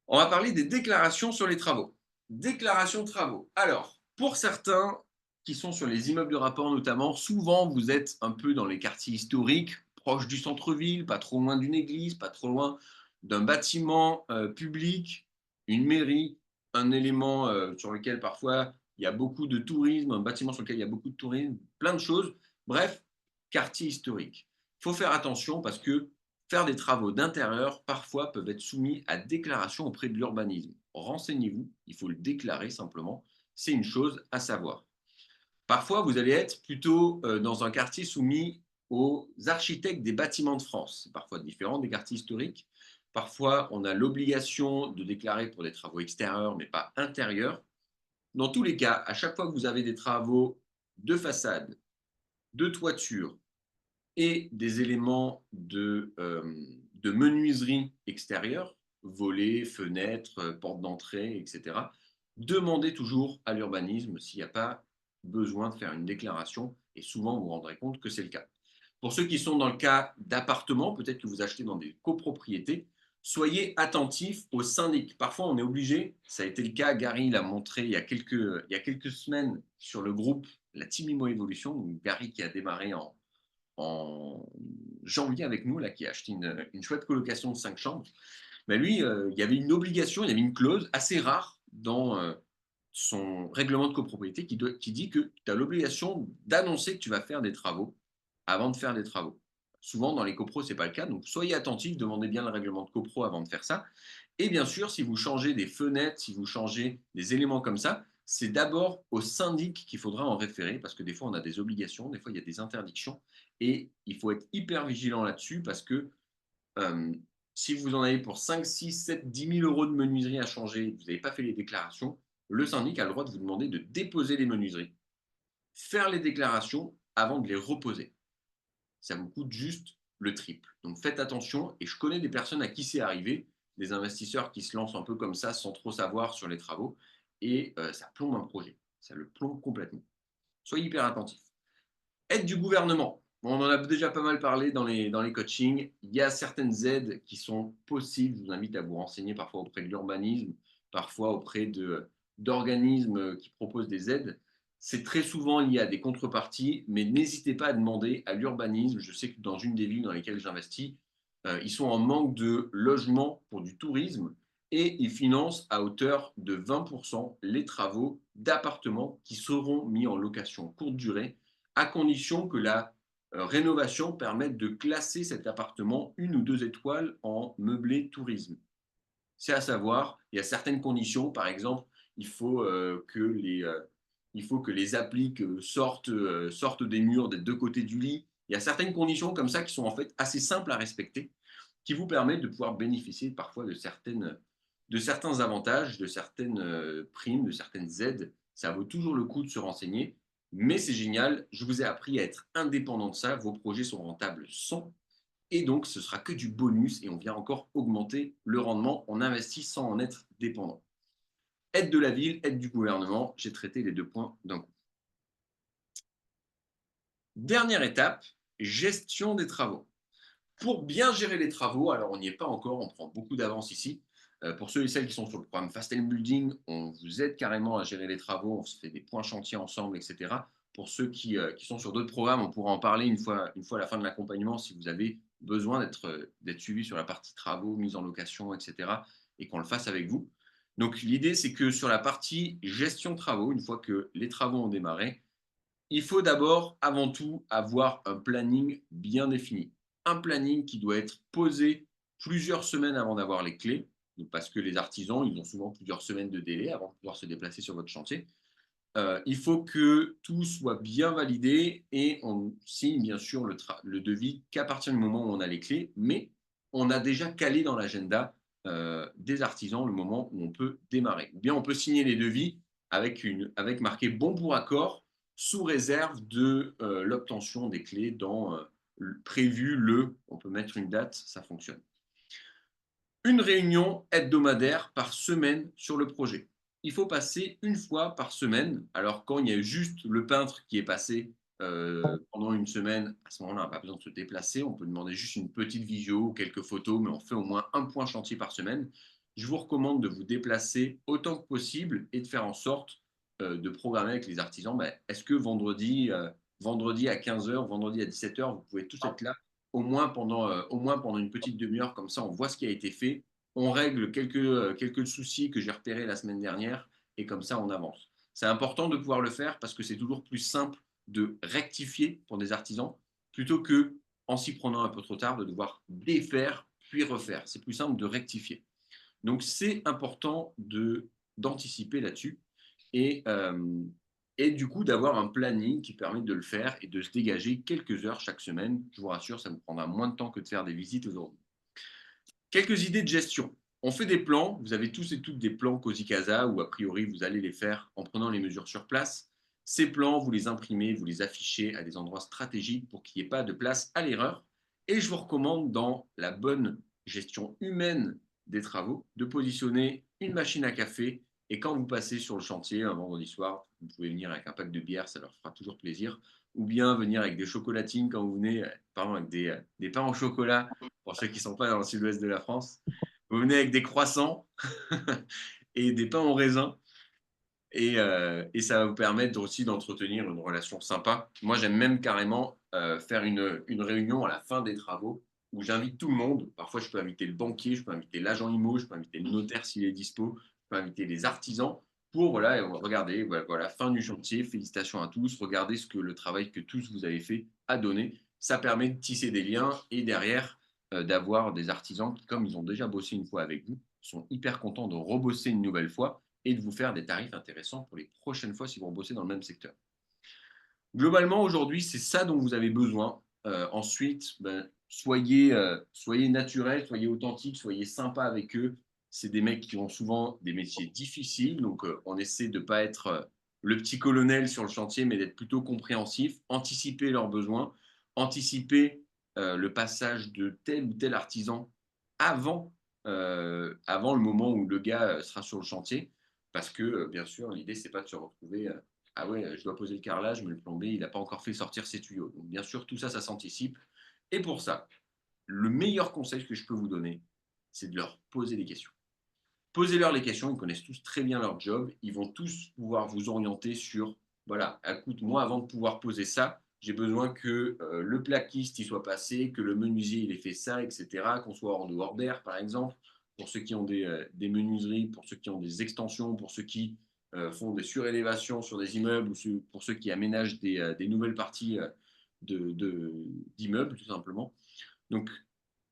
On va parler des déclarations sur les travaux. Déclaration de travaux. Alors, pour certains qui sont sur les immeubles de rapport notamment, souvent vous êtes un peu dans les quartiers historiques, proches du centre-ville, pas trop loin d'une église, pas trop loin d'un bâtiment public, une mairie, un élément sur lequel parfois il y a beaucoup de tourisme, un bâtiment sur lequel il y a beaucoup de tourisme, plein de choses. Bref, quartier historique. Il faut faire attention parce que faire des travaux d'intérieur, parfois, peuvent être soumis à déclaration auprès de l'urbanisme. Renseignez-vous, il faut le déclarer simplement. C'est une chose à savoir. Parfois, vous allez être plutôt dans un quartier soumis aux architectes des bâtiments de France. C'est parfois différent des quartiers historiques. Parfois, on a l'obligation de déclarer pour des travaux extérieurs, mais pas intérieurs. Dans tous les cas, à chaque fois que vous avez des travaux de façade, de toiture, et des éléments de menuiserie extérieure, volets, fenêtres, portes d'entrée, etc. Demandez toujours à l'urbanisme s'il n'y a pas besoin de faire une déclaration et souvent vous vous rendrez compte que c'est le cas. Pour ceux qui sont dans le cas d'appartements, peut-être que vous achetez dans des copropriétés, soyez attentifs au syndic. Parfois, on est obligé, ça a été le cas, Gary l'a montré il y a quelques semaines sur le groupe la Team Imo Evolution, donc Gary qui a démarré en janvier avec nous, là, qui a acheté une chouette colocation de 5 chambres. Ben lui, il y avait une obligation, il y avait une clause assez rare dans son règlement de copropriété qui dit que tu as l'obligation d'annoncer que tu vas faire des travaux avant de faire des travaux. Souvent, dans les copros, ce n'est pas le cas. Donc, soyez attentifs, demandez bien le règlement de copro avant de faire ça. Et bien sûr, si vous changez des fenêtres, si vous changez des éléments comme ça, c'est d'abord au syndic qu'il faudra en référer parce que des fois, on a des obligations, des fois, il y a des interdictions. Et il faut être hyper vigilant là-dessus parce que euh, si vous en avez pour 5, 6, 7, 10 000 euros de menuiserie à changer, vous n'avez pas fait les déclarations, le syndic a le droit de vous demander de déposer les menuiseries, faire les déclarations avant de les reposer. Ça vous coûte juste le triple. Donc faites attention, et je connais des personnes à qui c'est arrivé, des investisseurs qui se lancent un peu comme ça sans trop savoir sur les travaux, et ça plombe un projet. Ça le plombe complètement. Soyez hyper attentifs. Aide du gouvernement. Bon, on en a déjà pas mal parlé dans les coachings. Il y a certaines aides qui sont possibles. Je vous invite à vous renseigner parfois auprès de l'urbanisme, parfois auprès d'organismes qui proposent des aides. C'est très souvent lié à des contreparties, mais n'hésitez pas à demander à l'urbanisme. Je sais que dans une des villes dans lesquelles j'investis, ils sont en manque de logements pour du tourisme et ils financent à hauteur de 20% les travaux d'appartements qui seront mis en location courte durée à condition que la rénovation permette de classer cet appartement 1 ou 2 étoiles en meublé tourisme. C'est à savoir, il y a certaines conditions, par exemple, il faut, il faut que les appliques sortent des murs des 2 côtés du lit. Il y a certaines conditions comme ça qui sont en fait assez simples à respecter, qui vous permettent de pouvoir bénéficier parfois de certains avantages, de certaines primes, de certaines aides. Ça vaut toujours le coup de se renseigner, mais c'est génial. Je vous ai appris à être indépendant de ça. Vos projets sont rentables sans. Et donc, ce sera que du bonus et on vient encore augmenter le rendement. On investit sans en être dépendant. Aide de la ville, aide du gouvernement. J'ai traité les 2 points d'un coup. Dernière étape, gestion des travaux. Pour bien gérer les travaux, alors on n'y est pas encore, on prend beaucoup d'avance ici. Pour ceux et celles qui sont sur le programme Fast and Building, on vous aide carrément à gérer les travaux, on se fait des points chantiers ensemble, etc. Pour ceux qui sont sur d'autres programmes, on pourra en parler une fois à la fin de l'accompagnement si vous avez besoin d'être suivi sur la partie travaux, mise en location, etc. et qu'on le fasse avec vous. Donc l'idée, c'est que sur la partie gestion de travaux, une fois que les travaux ont démarré, il faut d'abord, avant tout, avoir un planning bien défini. Un planning qui doit être posé plusieurs semaines avant d'avoir les clés, parce que les artisans, ils ont souvent plusieurs semaines de délai avant de pouvoir se déplacer sur votre chantier. Il faut que tout soit bien validé et on signe bien sûr le devis qu'à partir du moment où on a les clés, mais on a déjà calé dans l'agenda des artisans le moment où on peut démarrer. Ou bien on peut signer les devis avec marqué bon pour accord sous réserve de l'obtention des clés dans prévu on peut mettre une date, ça fonctionne. Une réunion hebdomadaire par semaine sur le projet. Il faut passer une fois par semaine. Alors, quand il y a juste le peintre qui est passé pendant une semaine, à ce moment-là, on n'a pas besoin de se déplacer. On peut demander juste une petite visio, quelques photos, mais on fait au moins un point chantier par semaine. Je vous recommande de vous déplacer autant que possible et de faire en sorte de programmer avec les artisans. Est-ce que vendredi à 15h, vendredi à 17h, vous pouvez tous être là au moins pendant une petite demi-heure, comme ça on voit ce qui a été fait, on règle quelques soucis que j'ai repérés la semaine dernière, et comme ça on avance. C'est important de pouvoir le faire parce que c'est toujours plus simple de rectifier pour des artisans, plutôt que, en s'y prenant un peu trop tard, de devoir défaire puis refaire. C'est plus simple de rectifier. Donc c'est important d'anticiper là-dessus et, et du coup d'avoir un planning qui permet de le faire et de se dégager quelques heures chaque semaine. Je vous rassure, ça vous prendra moins de temps que de faire des visites aujourd'hui. Quelques idées de gestion. On fait des plans, vous avez tous et toutes des plans Cozy Casa où a priori vous allez les faire en prenant les mesures sur place. Ces plans, vous les imprimez, vous les affichez à des endroits stratégiques pour qu'il n'y ait pas de place à l'erreur. Et je vous recommande dans la bonne gestion humaine des travaux de positionner une machine à café et quand vous passez sur le chantier un vendredi soir, vous pouvez venir avec un pack de bière, ça leur fera toujours plaisir, ou bien venir avec des chocolatines quand vous venez, pardon, avec des pains au chocolat pour ceux qui ne sont pas dans le sud-ouest de la France. Vous venez avec des croissants et des pains au raisin. Et ça va vous permettre aussi d'entretenir une relation sympa. Moi, j'aime même carrément faire une réunion à la fin des travaux où j'invite tout le monde. Parfois, je peux inviter le banquier, je peux inviter l'agent IMO, je peux inviter le notaire s'il est dispo, je peux inviter les artisans pour voilà, regarder voilà, fin du chantier. Félicitations à tous. Regardez ce que le travail que tous vous avez fait a donné. Ça permet de tisser des liens et derrière d'avoir des artisans qui, comme ils ont déjà bossé une fois avec vous, sont hyper contents de rebosser une nouvelle fois et de vous faire des tarifs intéressants pour les prochaines fois si vous rebossez dans le même secteur. Globalement, aujourd'hui, c'est ça dont vous avez besoin. Ensuite, soyez naturel, soyez authentique, soyez sympa avec eux. C'est des mecs qui ont souvent des métiers difficiles, donc on essaie de ne pas être le petit colonel sur le chantier, mais d'être plutôt compréhensif, anticiper leurs besoins, anticiper le passage de tel ou tel artisan avant, avant le moment où le gars sera sur le chantier, parce que bien sûr, l'idée, c'est pas de se retrouver ah ouais, je dois poser le carrelage, mais le plombier, il n'a pas encore fait sortir ses tuyaux. Donc, bien sûr, tout ça, ça s'anticipe. Et pour ça, le meilleur conseil que je peux vous donner, c'est de leur poser des questions. Posez-leur les questions, ils connaissent tous très bien leur job, ils vont tous pouvoir vous orienter sur, voilà, écoute, moi, avant de pouvoir poser ça, j'ai besoin que le plaquiste y soit passé, que le menuisier il ait fait ça, etc., qu'on soit hors de hors d'air, par exemple, pour ceux qui ont des menuiseries, pour ceux qui ont des extensions, pour ceux qui font des surélévations sur des immeubles, ou pour ceux qui aménagent des nouvelles parties d'immeubles, tout simplement. Donc,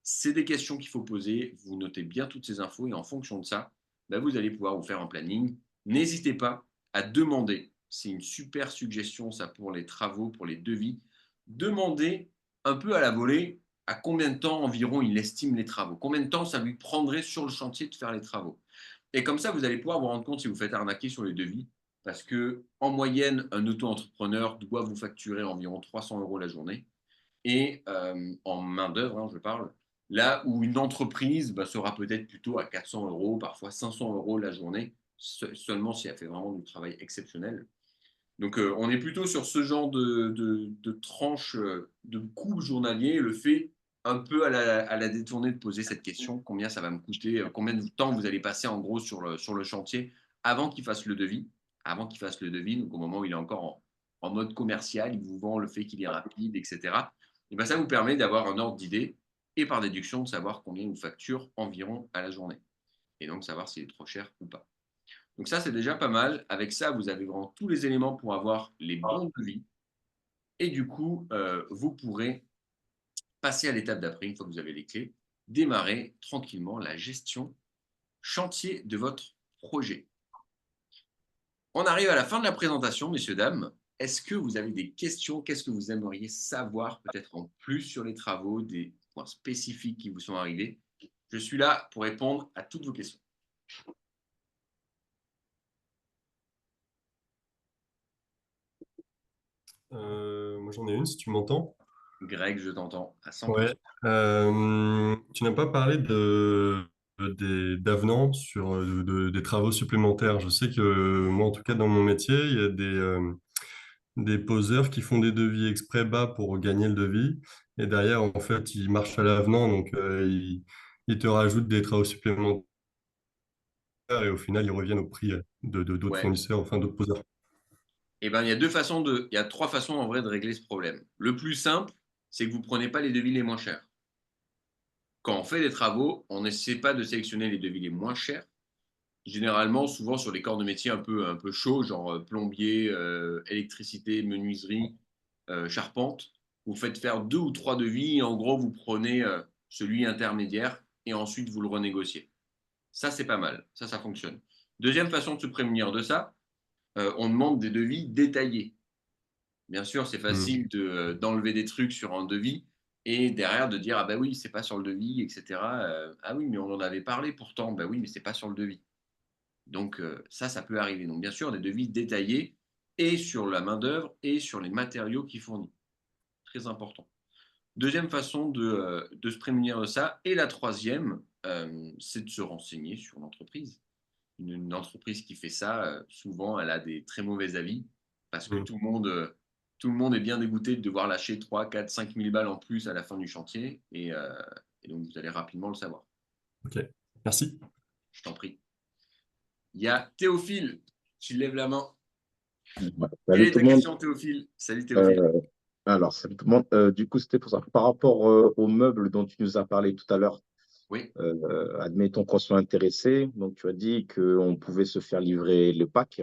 c'est des questions qu'il faut poser. Vous notez bien toutes ces infos et en fonction de ça, bah, vous allez pouvoir vous faire un planning. N'hésitez pas à demander. C'est une super suggestion, ça, pour les travaux, pour les devis. Demandez un peu à la volée à combien de temps environ il estime les travaux. Combien de temps ça lui prendrait sur le chantier de faire les travaux. Et comme ça, vous allez pouvoir vous rendre compte si vous faites arnaquer sur les devis. Parce que en moyenne, un auto-entrepreneur doit vous facturer environ 300 euros la journée et en main-d'œuvre, hein, je parle, là où une entreprise sera peut-être plutôt à 400 euros, parfois 500 euros la journée, seulement si elle fait vraiment du travail exceptionnel. Donc, on est plutôt sur ce genre de tranche de coût journalier. Le fait un peu à la détournée de poser cette question, combien ça va me coûter, combien de temps vous allez passer en gros sur le chantier avant qu'il fasse le devis. Avant qu'il fasse le devis, donc au moment où il est encore en mode commercial, il vous vend le fait qu'il est rapide, etc. Et ben ça vous permet d'avoir un ordre d'idée et par déduction de savoir combien il vous facture environ à la journée. Et donc savoir s'il est trop cher ou pas. Donc ça, c'est déjà pas mal. Avec ça, vous avez vraiment tous les éléments pour avoir les bons devis. Et du coup, vous pourrez passer à l'étape d'après, une fois que vous avez les clés, démarrer tranquillement la gestion chantier de votre projet. On arrive à la fin de la présentation, messieurs, dames. Est-ce que vous avez des questions? Qu'est-ce que vous aimeriez savoir peut-être en plus sur les travaux, des points spécifiques qui vous sont arrivés? Je suis là pour répondre à toutes vos questions.
Moi, j'en ai une, si tu m'entends.
Greg, je t'entends à 100%.
Ouais. Tu n'as pas parlé d'avenants sur des travaux supplémentaires. Je sais que moi, en tout cas, dans mon métier, il y a des poseurs qui font des devis exprès bas pour gagner le devis. Et derrière, en fait, ils marchent à l'avenant. Donc, ils te rajoutent des travaux supplémentaires et au final, ils reviennent au prix d'autres
Ouais.
fournisseurs, enfin d'autres poseurs.
Eh ben, il y a trois façons en vrai de régler ce problème. Le plus simple, c'est que vous ne prenez pas les devis les moins chers. Quand on fait des travaux, on n'essaie pas de sélectionner les devis les moins chers. Généralement, souvent sur les corps de métier un peu chauds, genre plombier, électricité, menuiserie, charpente, vous faites faire 2 ou 3 devis et en gros, vous prenez celui intermédiaire et ensuite vous le renégociez. Ça, c'est pas mal. Ça fonctionne. Deuxième façon de se prémunir de ça, on demande des devis détaillés. Bien sûr, c'est
Hmm.
facile d'enlever des trucs sur un devis et derrière de dire ah bah oui, c'est pas sur le devis, etc. Ah oui, mais on en avait parlé pourtant. Bah oui, mais c'est pas sur le devis. Donc ça peut arriver. Donc bien sûr, des devis détaillés et sur la main-d'œuvre et sur les matériaux qu'il fournit. Très important. Deuxième façon de se prémunir de ça. Et la troisième, c'est de se renseigner sur l'entreprise. Une entreprise qui fait ça, souvent, elle a des très mauvais avis parce que
Hmm.
tout le monde est bien dégoûté de devoir lâcher 3, 4, 5 000 balles en plus à la fin du chantier. Et donc, vous allez rapidement le savoir.
Ok, merci.
Je t'en prie. Il y a Théophile Tu lèves la main.
Ouais.
Quelle
Salut
est
tout
ta
le monde.
question, Théophile? Salut, Théophile.
Euh, alors, salut tout le monde. Du coup, c'était pour ça. Par rapport aux meubles dont tu nous as parlé tout à l'heure,
Oui,
admettons qu'on soit intéressé. Donc, tu as dit qu'on pouvait se faire livrer le pack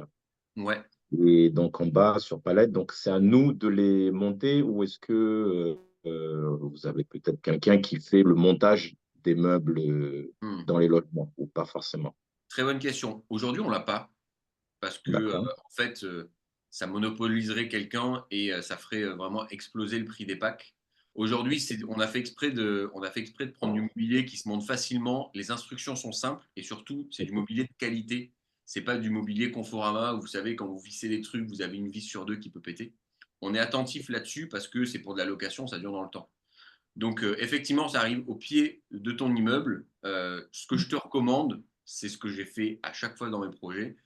ouais.
et donc en bas sur palette. Donc, c'est à nous de les monter ou est-ce que vous avez peut-être quelqu'un qui fait le montage des meubles
Hmm.
dans les logements ou pas forcément?
Très bonne question. Aujourd'hui, on l'a pas parce que,
D'accord.
en fait, ça monopoliserait quelqu'un et ça ferait vraiment exploser le prix des packs. Aujourd'hui, on a fait exprès de prendre du mobilier qui se monte facilement. Les instructions sont simples et surtout, c'est du mobilier de qualité. C'est pas du mobilier Conforama où vous savez, quand vous vissez les trucs, vous avez une vis sur deux qui peut péter. On est attentif là-dessus parce que c'est pour de la location, ça dure dans le temps. Donc, effectivement, ça arrive au pied de ton immeuble. Ce que je te recommande, c'est ce que j'ai fait à chaque fois dans mes projets.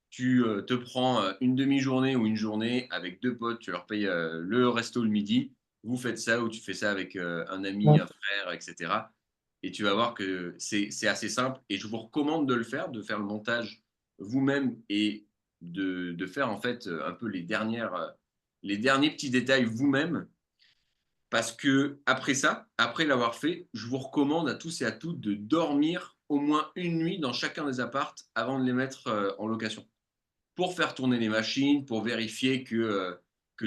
Tu te prends une demi-journée ou une journée avec deux potes, tu leur payes le resto le midi, vous faites ça ou tu fais ça avec un ami, un frère, etc. Et tu vas voir que c'est assez simple. Et je vous recommande de faire le montage vous-même et de faire en fait un peu les derniers petits détails vous-même parce que après ça, après l'avoir fait, je vous recommande à tous et à toutes de dormir au moins une nuit dans chacun des appartes avant de les mettre en location. Pour faire tourner les machines, pour vérifier que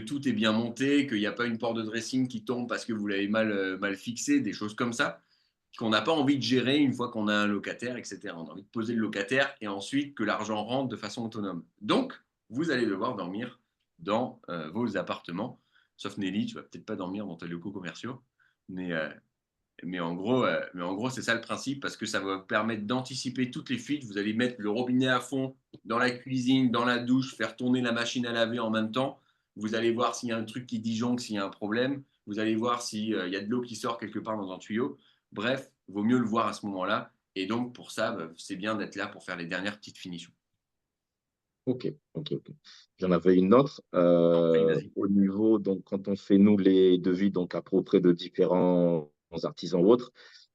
tout est bien monté, qu'il n'y a pas une porte de dressing qui tombe parce que vous l'avez mal fixé, des choses comme ça, qu'on n'a pas envie de gérer une fois qu'on a un locataire, etc. On a envie de poser le locataire et ensuite que l'argent rentre de façon autonome. Donc, vous allez devoir dormir dans vos appartements. Sauf Nelly, tu vas peut-être pas dormir dans tes locaux commerciaux, mais, euh, mais en gros, c'est ça le principe parce que ça va vous permettre d'anticiper toutes les fuites. Vous allez mettre le robinet à fond dans la cuisine, dans la douche, faire tourner la machine à laver en même temps. Vous allez voir s'il y a un truc qui disjoncte, s'il y a un problème. Vous allez voir s'il y a de l'eau qui sort quelque part dans un tuyau. Bref, il vaut mieux le voir à ce moment-là. Et donc, pour ça, c'est bien d'être là pour faire les dernières petites finitions.
Ok, ok, ok. J'en avais une autre.
Vas-y.
Au niveau, donc, quand on fait, nous, les devis, donc, à propos de différents artisans ou autres,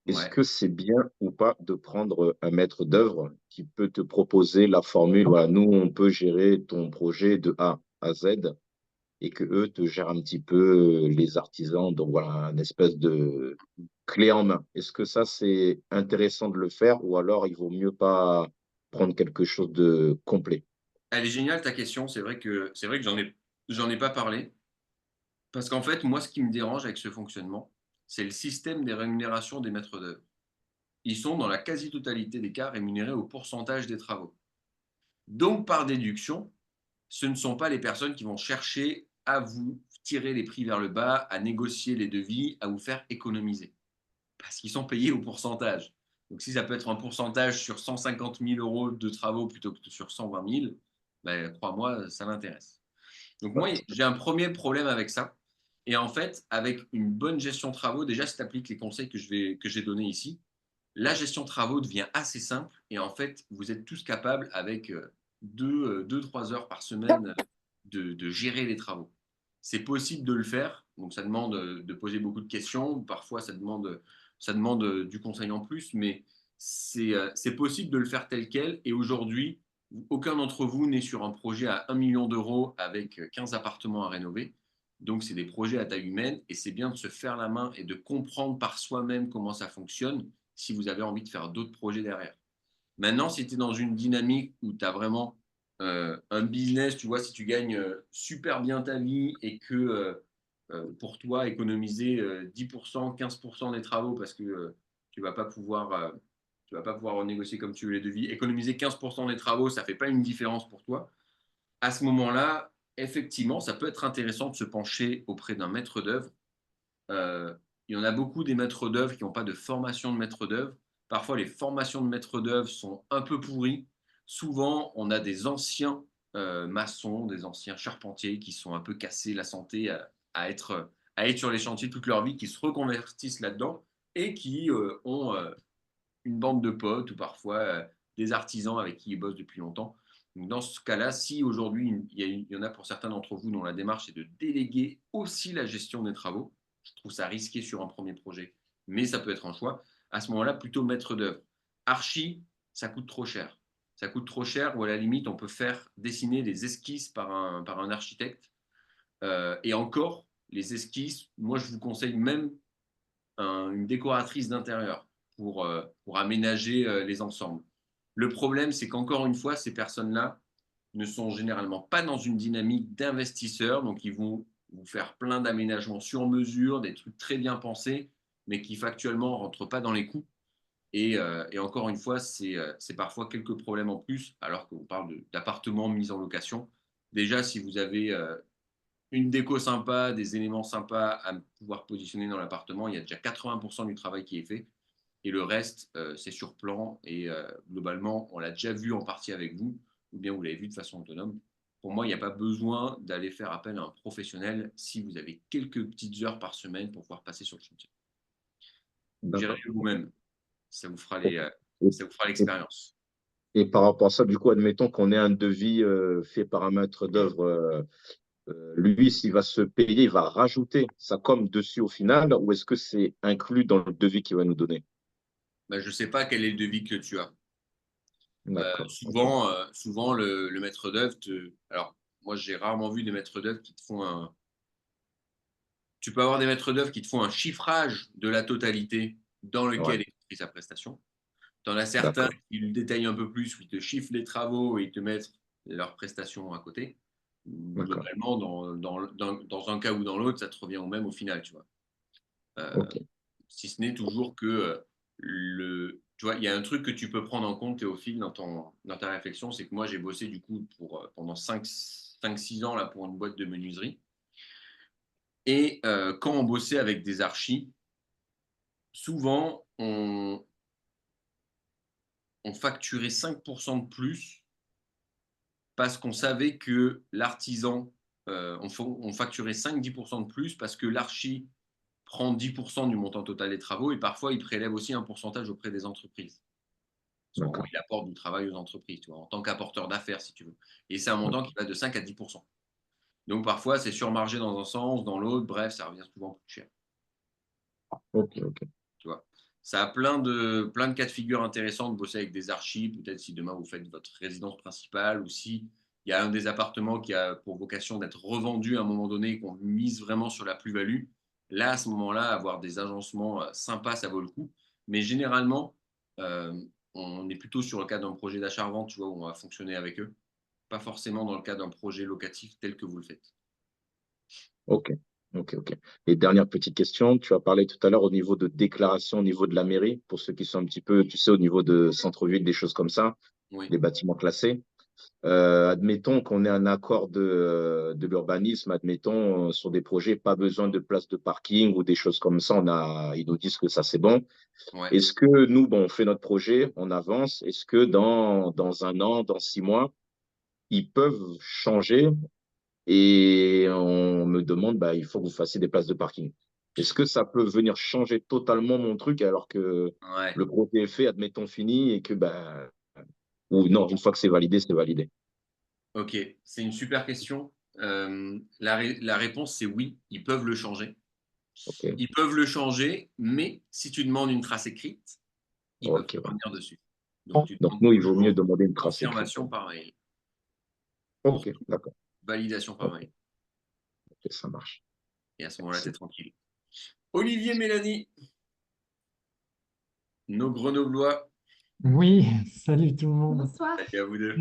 est-ce
Ouais.
que c'est bien ou pas de prendre un maître d'œuvre qui peut te proposer la formule, voilà, nous, on peut gérer ton projet de A à Z et que eux te gèrent un petit peu les artisans, donc voilà, une espèce de clé en main. Est-ce que ça, c'est intéressant de le faire ou alors il vaut mieux pas prendre quelque chose de complet?
Elle est géniale ta question. C'est vrai que j'en ai pas parlé. Parce qu'en fait, moi, ce qui me dérange avec ce fonctionnement, c'est le système des rémunérations des maîtres d'œuvre. Ils sont dans la quasi-totalité des cas rémunérés au pourcentage des travaux. Donc, par déduction, ce ne sont pas les personnes qui vont chercher à vous tirer les prix vers le bas, à négocier les devis, à vous faire économiser. Parce qu'ils sont payés au pourcentage. Donc, si ça peut être un pourcentage sur 150 000 euros de travaux plutôt que sur 120 000, ben, crois-moi, ça m'intéresse. Donc, moi, j'ai un premier problème avec ça. Et en fait, avec une bonne gestion de travaux, déjà, si tu appliques les conseils que j'ai donnés ici, la gestion de travaux devient assez simple. Et en fait, vous êtes tous capables, avec 2-3 heures par semaine, de gérer les travaux. C'est possible de le faire. Donc, ça demande de poser beaucoup de questions. Parfois, ça demande du conseil en plus. Mais c'est possible de le faire tel quel. Et aujourd'hui, aucun d'entre vous n'est sur un projet à 1 million d'euros avec 15 appartements à rénover. Donc, c'est des projets à taille humaine et c'est bien de se faire la main et de comprendre par soi-même comment ça fonctionne si vous avez envie de faire d'autres projets derrière. Maintenant, si tu es dans une dynamique où tu as vraiment un business, tu vois, si tu gagnes super bien ta vie et que pour toi, économiser 10%, 15% des travaux parce que tu ne vas pas pouvoir tu vas pas pouvoir renégocier comme tu veux les devis. Économiser 15% des travaux, ça ne fait pas une différence pour toi. À ce moment-là, effectivement, ça peut être intéressant de se pencher auprès d'un maître d'œuvre. Euh, il y en a beaucoup des maîtres d'œuvre qui n'ont pas de formation de maître d'œuvre. Parfois, les formations de maître d'œuvre sont un peu pourries. Souvent, on a des anciens maçons, des anciens charpentiers qui sont un peu cassés la santé à être sur les chantiers toute leur vie, qui se reconvertissent là-dedans et qui ont une bande de potes ou parfois des artisans avec qui ils bossent depuis longtemps. Donc, dans ce cas-là, si aujourd'hui, il y en a pour certains d'entre vous dont la démarche est de déléguer aussi la gestion des travaux, je trouve ça risqué sur un premier projet, mais ça peut être un choix. À ce moment-là, plutôt maître d'œuvre. Archi, ça coûte trop cher. ça coûte trop cher ou à la limite, on peut faire dessiner des esquisses par un architecte. Et encore, les esquisses, moi, je vous conseille même une décoratrice d'intérieur pour aménager les ensembles. Le problème, c'est qu'encore une fois, ces personnes-là ne sont généralement pas dans une dynamique d'investisseurs, donc ils vont vous faire plein d'aménagements sur mesure, des trucs très bien pensés, mais qui factuellement ne rentrent pas dans les coûts. Et encore une fois, c'est parfois quelques problèmes en plus, alors qu'on parle d'appartements mis en location. Déjà, si vous avez une déco sympa, des éléments sympas à pouvoir positionner dans l'appartement, il y a déjà 80% du travail qui est fait. Et le reste, c'est sur plan. Et globalement, on l'a déjà vu en partie avec vous, ou bien vous l'avez vu de façon autonome. Pour moi, il n'y a pas besoin d'aller faire appel à un professionnel si vous avez quelques petites heures par semaine pour pouvoir passer sur le chantier. Gérez
D'accord.
vous-même. Ça vous fera
Et, et-
l'expérience.
et par rapport à ça, du coup, admettons qu'on ait un devis fait par un maître d'œuvre. Lui, s'il va se payer, il va rajouter sa com dessus au final, ou est-ce que c'est inclus dans le devis qu'il va nous donner?
Ben, je ne sais pas quel est le devis que tu as.
D'accord. Ok.
Souvent le maître d'œuvre Alors, moi, j'ai rarement vu des maîtres d'œuvre qui te font un. Tu peux avoir des maîtres d'œuvre qui te font un chiffrage de la totalité dans
Ouais,
lequel est pris sa prestation. Tu en as certains
d'accord.
qui le détaillent un peu plus, où ils te chiffrent les travaux et ils te mettent leurs prestations à côté.
D'accord.
Globalement, dans un cas ou dans l'autre, ça te revient au même au final, tu vois.
Ok.
Si ce n'est toujours que tu vois, il y a un truc que tu peux prendre en compte, Théophile, dans ta réflexion, c'est que moi, j'ai bossé du coup pendant 5-6 ans là, pour une boîte de menuiserie. Et quand on bossait avec des archis, souvent, on facturait 5% de plus parce qu'on savait que l'artisan, on facturait 5-10% de plus parce que l'archi prend 10% du montant total des travaux et parfois il prélève aussi un pourcentage auprès des entreprises. Parce qu'en gros,
D'accord.
il apporte du travail aux entreprises, tu vois, en tant qu'apporteur d'affaires, si tu veux. Et c'est un montant qui va de 5 à 10%. Donc parfois, c'est surmargé dans un sens, dans l'autre, bref, ça revient souvent plus cher.
Ok. Ok.
Tu vois. Ça a plein de cas de figure intéressants de bosser avec des archis. Peut-être si demain vous faites votre résidence principale ou si il y a un des appartements qui a pour vocation d'être revendu à un moment donné et qu'on mise vraiment sur la plus-value. Là, à ce moment-là, avoir des agencements sympas, ça vaut le coup. Mais généralement, euh, on est plutôt sur le cas d'un projet d'achat-revente, tu vois, où on va fonctionner avec eux. Pas forcément dans le cas d'un projet locatif tel que vous le faites.
Ok. Ok. Ok. Et dernière petite question, tu as parlé tout à l'heure au niveau de déclaration, au niveau de la mairie, pour ceux qui sont un petit peu, tu sais, au niveau de centre-ville, des choses comme ça,
Oui.
les bâtiments classés. Admettons qu'on ait un accord de l'urbanisme, admettons, sur des projets, pas besoin de place de parking ou des choses comme ça. Ils nous disent que ça, c'est bon.
Ouais.
Est-ce que nous, bon, on fait notre projet, on avance. Est-ce que dans un an, dans 6 mois, ils peuvent changer et on me demande, bah, il faut que vous fassiez des places de parking. Est-ce que ça peut venir changer totalement mon truc alors que
Ouais.
le projet est fait, admettons, fini et que, bah, ou non, une fois que c'est validé, c'est validé.
Ok, c'est une super question. La réponse, c'est oui, ils peuvent le changer.
Ok,
Ils peuvent le changer, mais si tu demandes une trace écrite, ils peuvent
ok,
pas
ouais.
revenir dessus. Donc, tu
Donc,
demandes
nous, il vaut mieux
toujours
demander une trace écrite.
confirmation par mail. Pour
Ok,
tout,
d'accord.
validation par
Ok,
mail.
ok, ça marche.
Et à ce moment-là, tu es
Merci.
tranquille. Olivier, Mélanie, nos Grenoblois,
Oui, salut tout le monde.
Bonsoir.
allez à vous deux.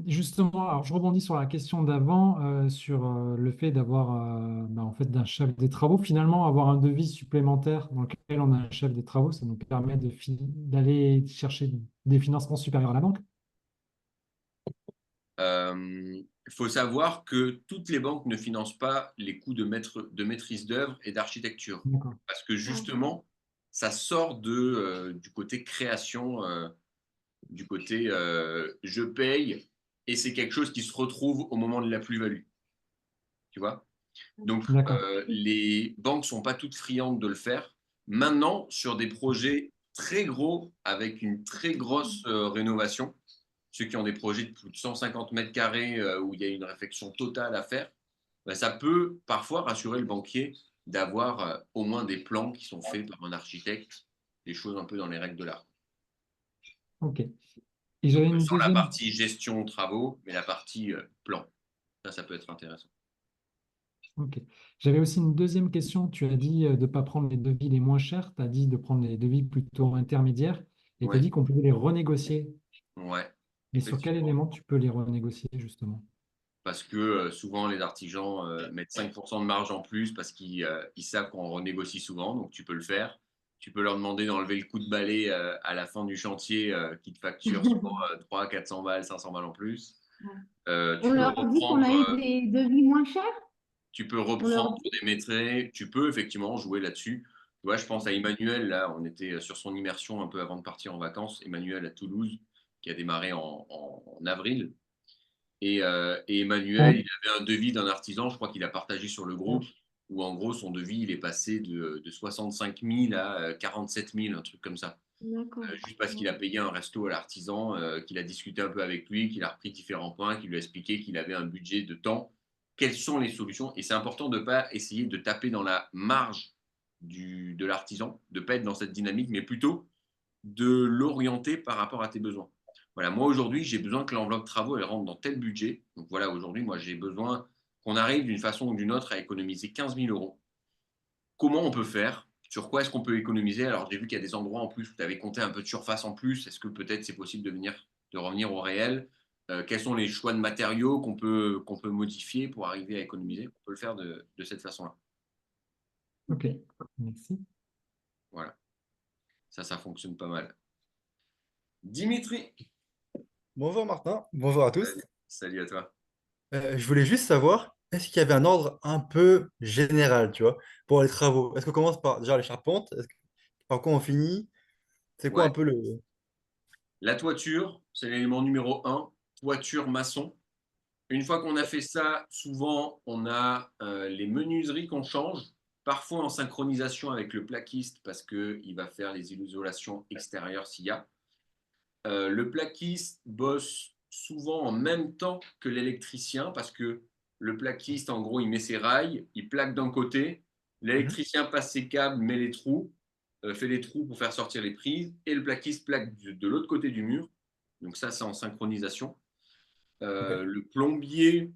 Justement, alors je rebondis sur la question d'avant, sur le fait d'avoir en fait d'un chef des travaux. Finalement, avoir un devis supplémentaire dans lequel on a un chef des travaux, ça nous permet d'aller chercher des financements supérieurs à la banque.
Il faut savoir que toutes les banques ne financent pas les coûts de maîtrise d'œuvre et d'architecture.
D'accord.
Parce que justement, ça sort du côté création, du côté je paye et c'est quelque chose qui se retrouve au moment de la plus-value. Tu vois? Donc,
D'accord.
les banques ne sont pas toutes friandes de le faire. Maintenant, sur des projets très gros, avec une très grosse rénovation, ceux qui ont des projets de plus de 150 mètres carrés où il y a une réflexion totale à faire, ben, ça peut parfois rassurer le banquier d'avoir au moins des plans qui sont faits par un architecte, des choses un peu dans les règles de l'art.
Ok. Et j'avais une
Sans la
deuxième.
partie gestion travaux, mais la partie plan. Ça peut être intéressant.
Ok. J'avais aussi une deuxième question. Tu as dit de ne pas prendre les devis les moins chers. Tu as dit de prendre les devis plutôt intermédiaires. Et tu as
Ouais,
dit qu'on pouvait les renégocier.
ouais,
Et sur quel
effectivement.
élément tu peux les renégocier, justement?
Parce que souvent, les artisans mettent 5% de marge en plus parce qu'ils savent qu'on renégocie souvent. Donc, tu peux le faire. Tu peux leur demander d'enlever le coup de balai à la fin du chantier qui te facture souvent 300, 400 balles, 500 balles en plus.
On leur dit qu'on a eu des devis moins chers?
Tu peux
On leur
reprendre
dit?
des maîtres. Tu peux effectivement jouer là-dessus. Tu vois, je pense à Emmanuel. Là, on était sur son immersion un peu avant de partir en vacances. Emmanuel à Toulouse, qui a démarré en avril. Et Emmanuel, il avait un devis d'un artisan, je crois qu'il a partagé sur le groupe, où en gros, son devis, il est passé de 65 000 à 47 000, un truc comme ça.
D'accord.
Juste parce qu'il a payé un resto à l'artisan, qu'il a discuté un peu avec lui, qu'il a repris différents points, qu'il lui a expliqué qu'il avait un budget de temps. Quelles sont les solutions? Et c'est important de ne pas essayer de taper dans la marge de l'artisan, de ne pas être dans cette dynamique, mais plutôt de l'orienter par rapport à tes besoins. Voilà, moi aujourd'hui, j'ai besoin que l'enveloppe travaux elle rentre dans tel budget. Donc voilà, aujourd'hui, moi j'ai besoin qu'on arrive d'une façon ou d'une autre à économiser 15 000 euros. Comment on peut faire? Sur quoi est-ce qu'on peut économiser? Alors j'ai vu qu'il y a des endroits en plus où tu avais compté un peu de surface en plus. Est-ce que peut-être c'est possible de revenir au réel? Quels sont les choix de matériaux qu'on peut modifier pour arriver à économiser? On peut le faire de cette façon-là.
Ok, merci.
Voilà, ça fonctionne pas mal. Dimitri,
Bonjour Martin, bonjour à tous.
salut à toi.
Je voulais juste savoir, est-ce qu'il y avait un ordre un peu général, tu vois, pour les travaux? Est-ce qu'on commence par déjà les charpentes? Par quoi on finit? C'est quoi
Ouais.
un peu le...
La toiture, c'est l'élément numéro un. Toiture maçon. Une fois qu'on a fait ça, souvent, on a les menuiseries qu'on change, parfois en synchronisation avec le plaquiste parce qu'il va faire les isolations extérieures s'il y a. Le plaquiste bosse souvent en même temps que l'électricien parce que le plaquiste, en gros, il met ses rails, il plaque d'un côté,
Mhm.
l'électricien passe ses câbles, met les trous, fait les trous pour faire sortir les prises, et le plaquiste plaque de l'autre côté du mur. Donc ça, c'est en synchronisation.
Ok.
Le plombier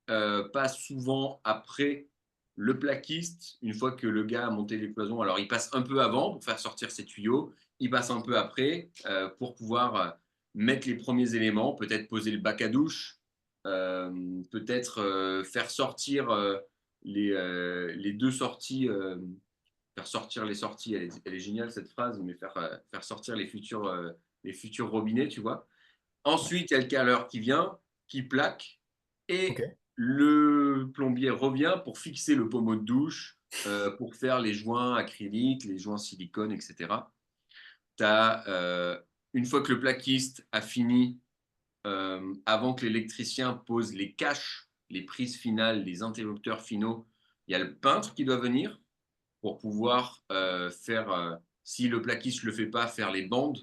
passe souvent après le plaquiste, une fois que le gars a monté les cloisons. Alors, il passe un peu avant pour faire sortir ses tuyaux, il passe un peu après pour pouvoir mettre les premiers éléments, peut-être poser le bac à douche, peut-être faire sortir les deux sorties, faire sortir les sorties, elle est géniale cette phrase, mais faire sortir les futurs robinets, tu vois. Ensuite, il y a le caleur qui vient, qui plaque,
Ok.
et le plombier revient pour fixer le pommeau de douche, pour faire les joints acryliques, les joints silicone, etc. Une fois que le plaquiste a fini, avant que l'électricien pose les caches, les prises finales, les interrupteurs finaux, il y a le peintre qui doit venir pour pouvoir faire, si le plaquiste ne le fait pas, faire les bandes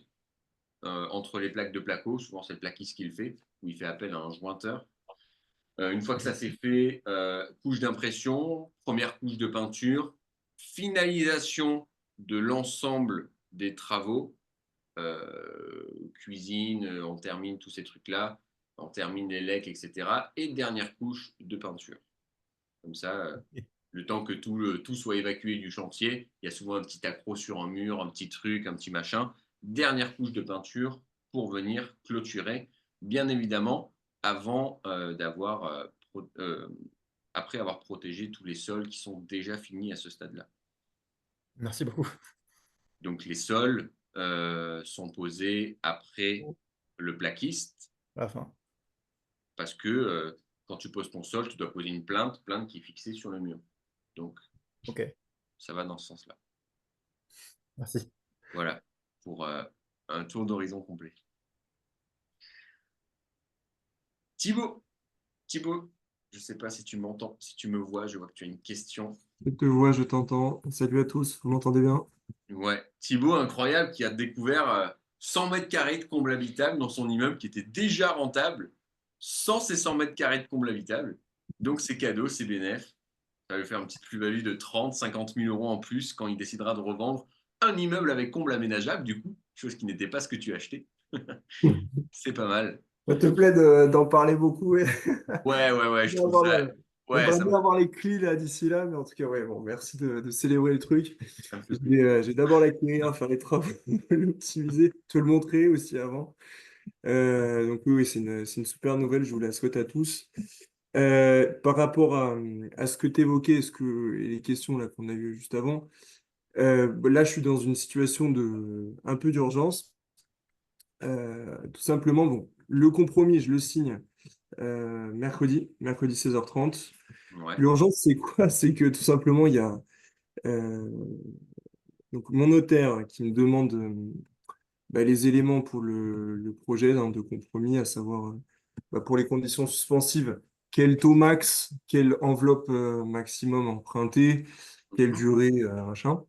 entre les plaques de placo. Souvent, c'est le plaquiste qui le fait, où il fait appel à un jointeur. Une fois que ça s'est fait, couche d'impression, première couche de peinture, finalisation de l'ensemble des travaux, cuisine, on termine tous ces trucs-là, on termine les lecs, etc. Et dernière couche de peinture. Comme ça, le temps que tout soit évacué du chantier, il y a souvent un petit accroc sur un mur, un petit truc, un petit machin. Dernière couche de peinture pour venir clôturer, bien évidemment, avant après avoir protégé tous les sols qui sont déjà finis à ce stade-là.
Merci beaucoup.
Donc les sols sont posés après le plaquiste
À la fin.
parce que quand tu poses ton sol, tu dois poser une plainte qui est fixée sur le mur. Donc
Ok,
ça va dans ce sens-là.
merci.
Voilà, pour un tour d'horizon complet. Thibaut, Thibaut, je ne sais pas si tu m'entends, si tu me vois, je vois que tu as une question.
Je te vois, je t'entends. Salut à tous, vous m'entendez bien?
Ouais, Thibaut, incroyable, qui a découvert 100 mètres carrés de comble habitable dans son immeuble qui était déjà rentable, sans ces 100 mètres carrés de comble habitable. Donc c'est cadeau, c'est bénéf. Ça va lui faire une petite plus-value de 30, 50 000 euros en plus quand il décidera de revendre un immeuble avec comble aménageable, du coup, chose qui n'était pas ce que tu as acheté. C'est pas mal.
Ça te plaît d'en parler beaucoup, ouais.
Ouais, je trouve
Avoir
ça. Ouais,
J'aimerais bien avoir les clés là d'ici là, mais en tout cas, ouais, bon, merci de célébrer le truc.
ça me fait plaisir.
Je vais d'abord l'acquérir, faire les travaux, l'optimiser, te le montrer aussi avant. Donc oui, c'est une super nouvelle, je vous la souhaite à tous. Par rapport à ce que tu évoquais, et les questions là qu'on a eues juste avant, là je suis dans une situation un peu d'urgence. Tout simplement, bon, le compromis, je le signe mercredi 16h30.
Ouais.
L'urgence, c'est quoi? C'est que tout simplement, il y a euh, donc mon notaire qui me demande les éléments pour le projet de compromis, à savoir pour les conditions suspensives, quel taux max, quelle enveloppe maximum empruntée, quelle
Mhm.
durée, machin.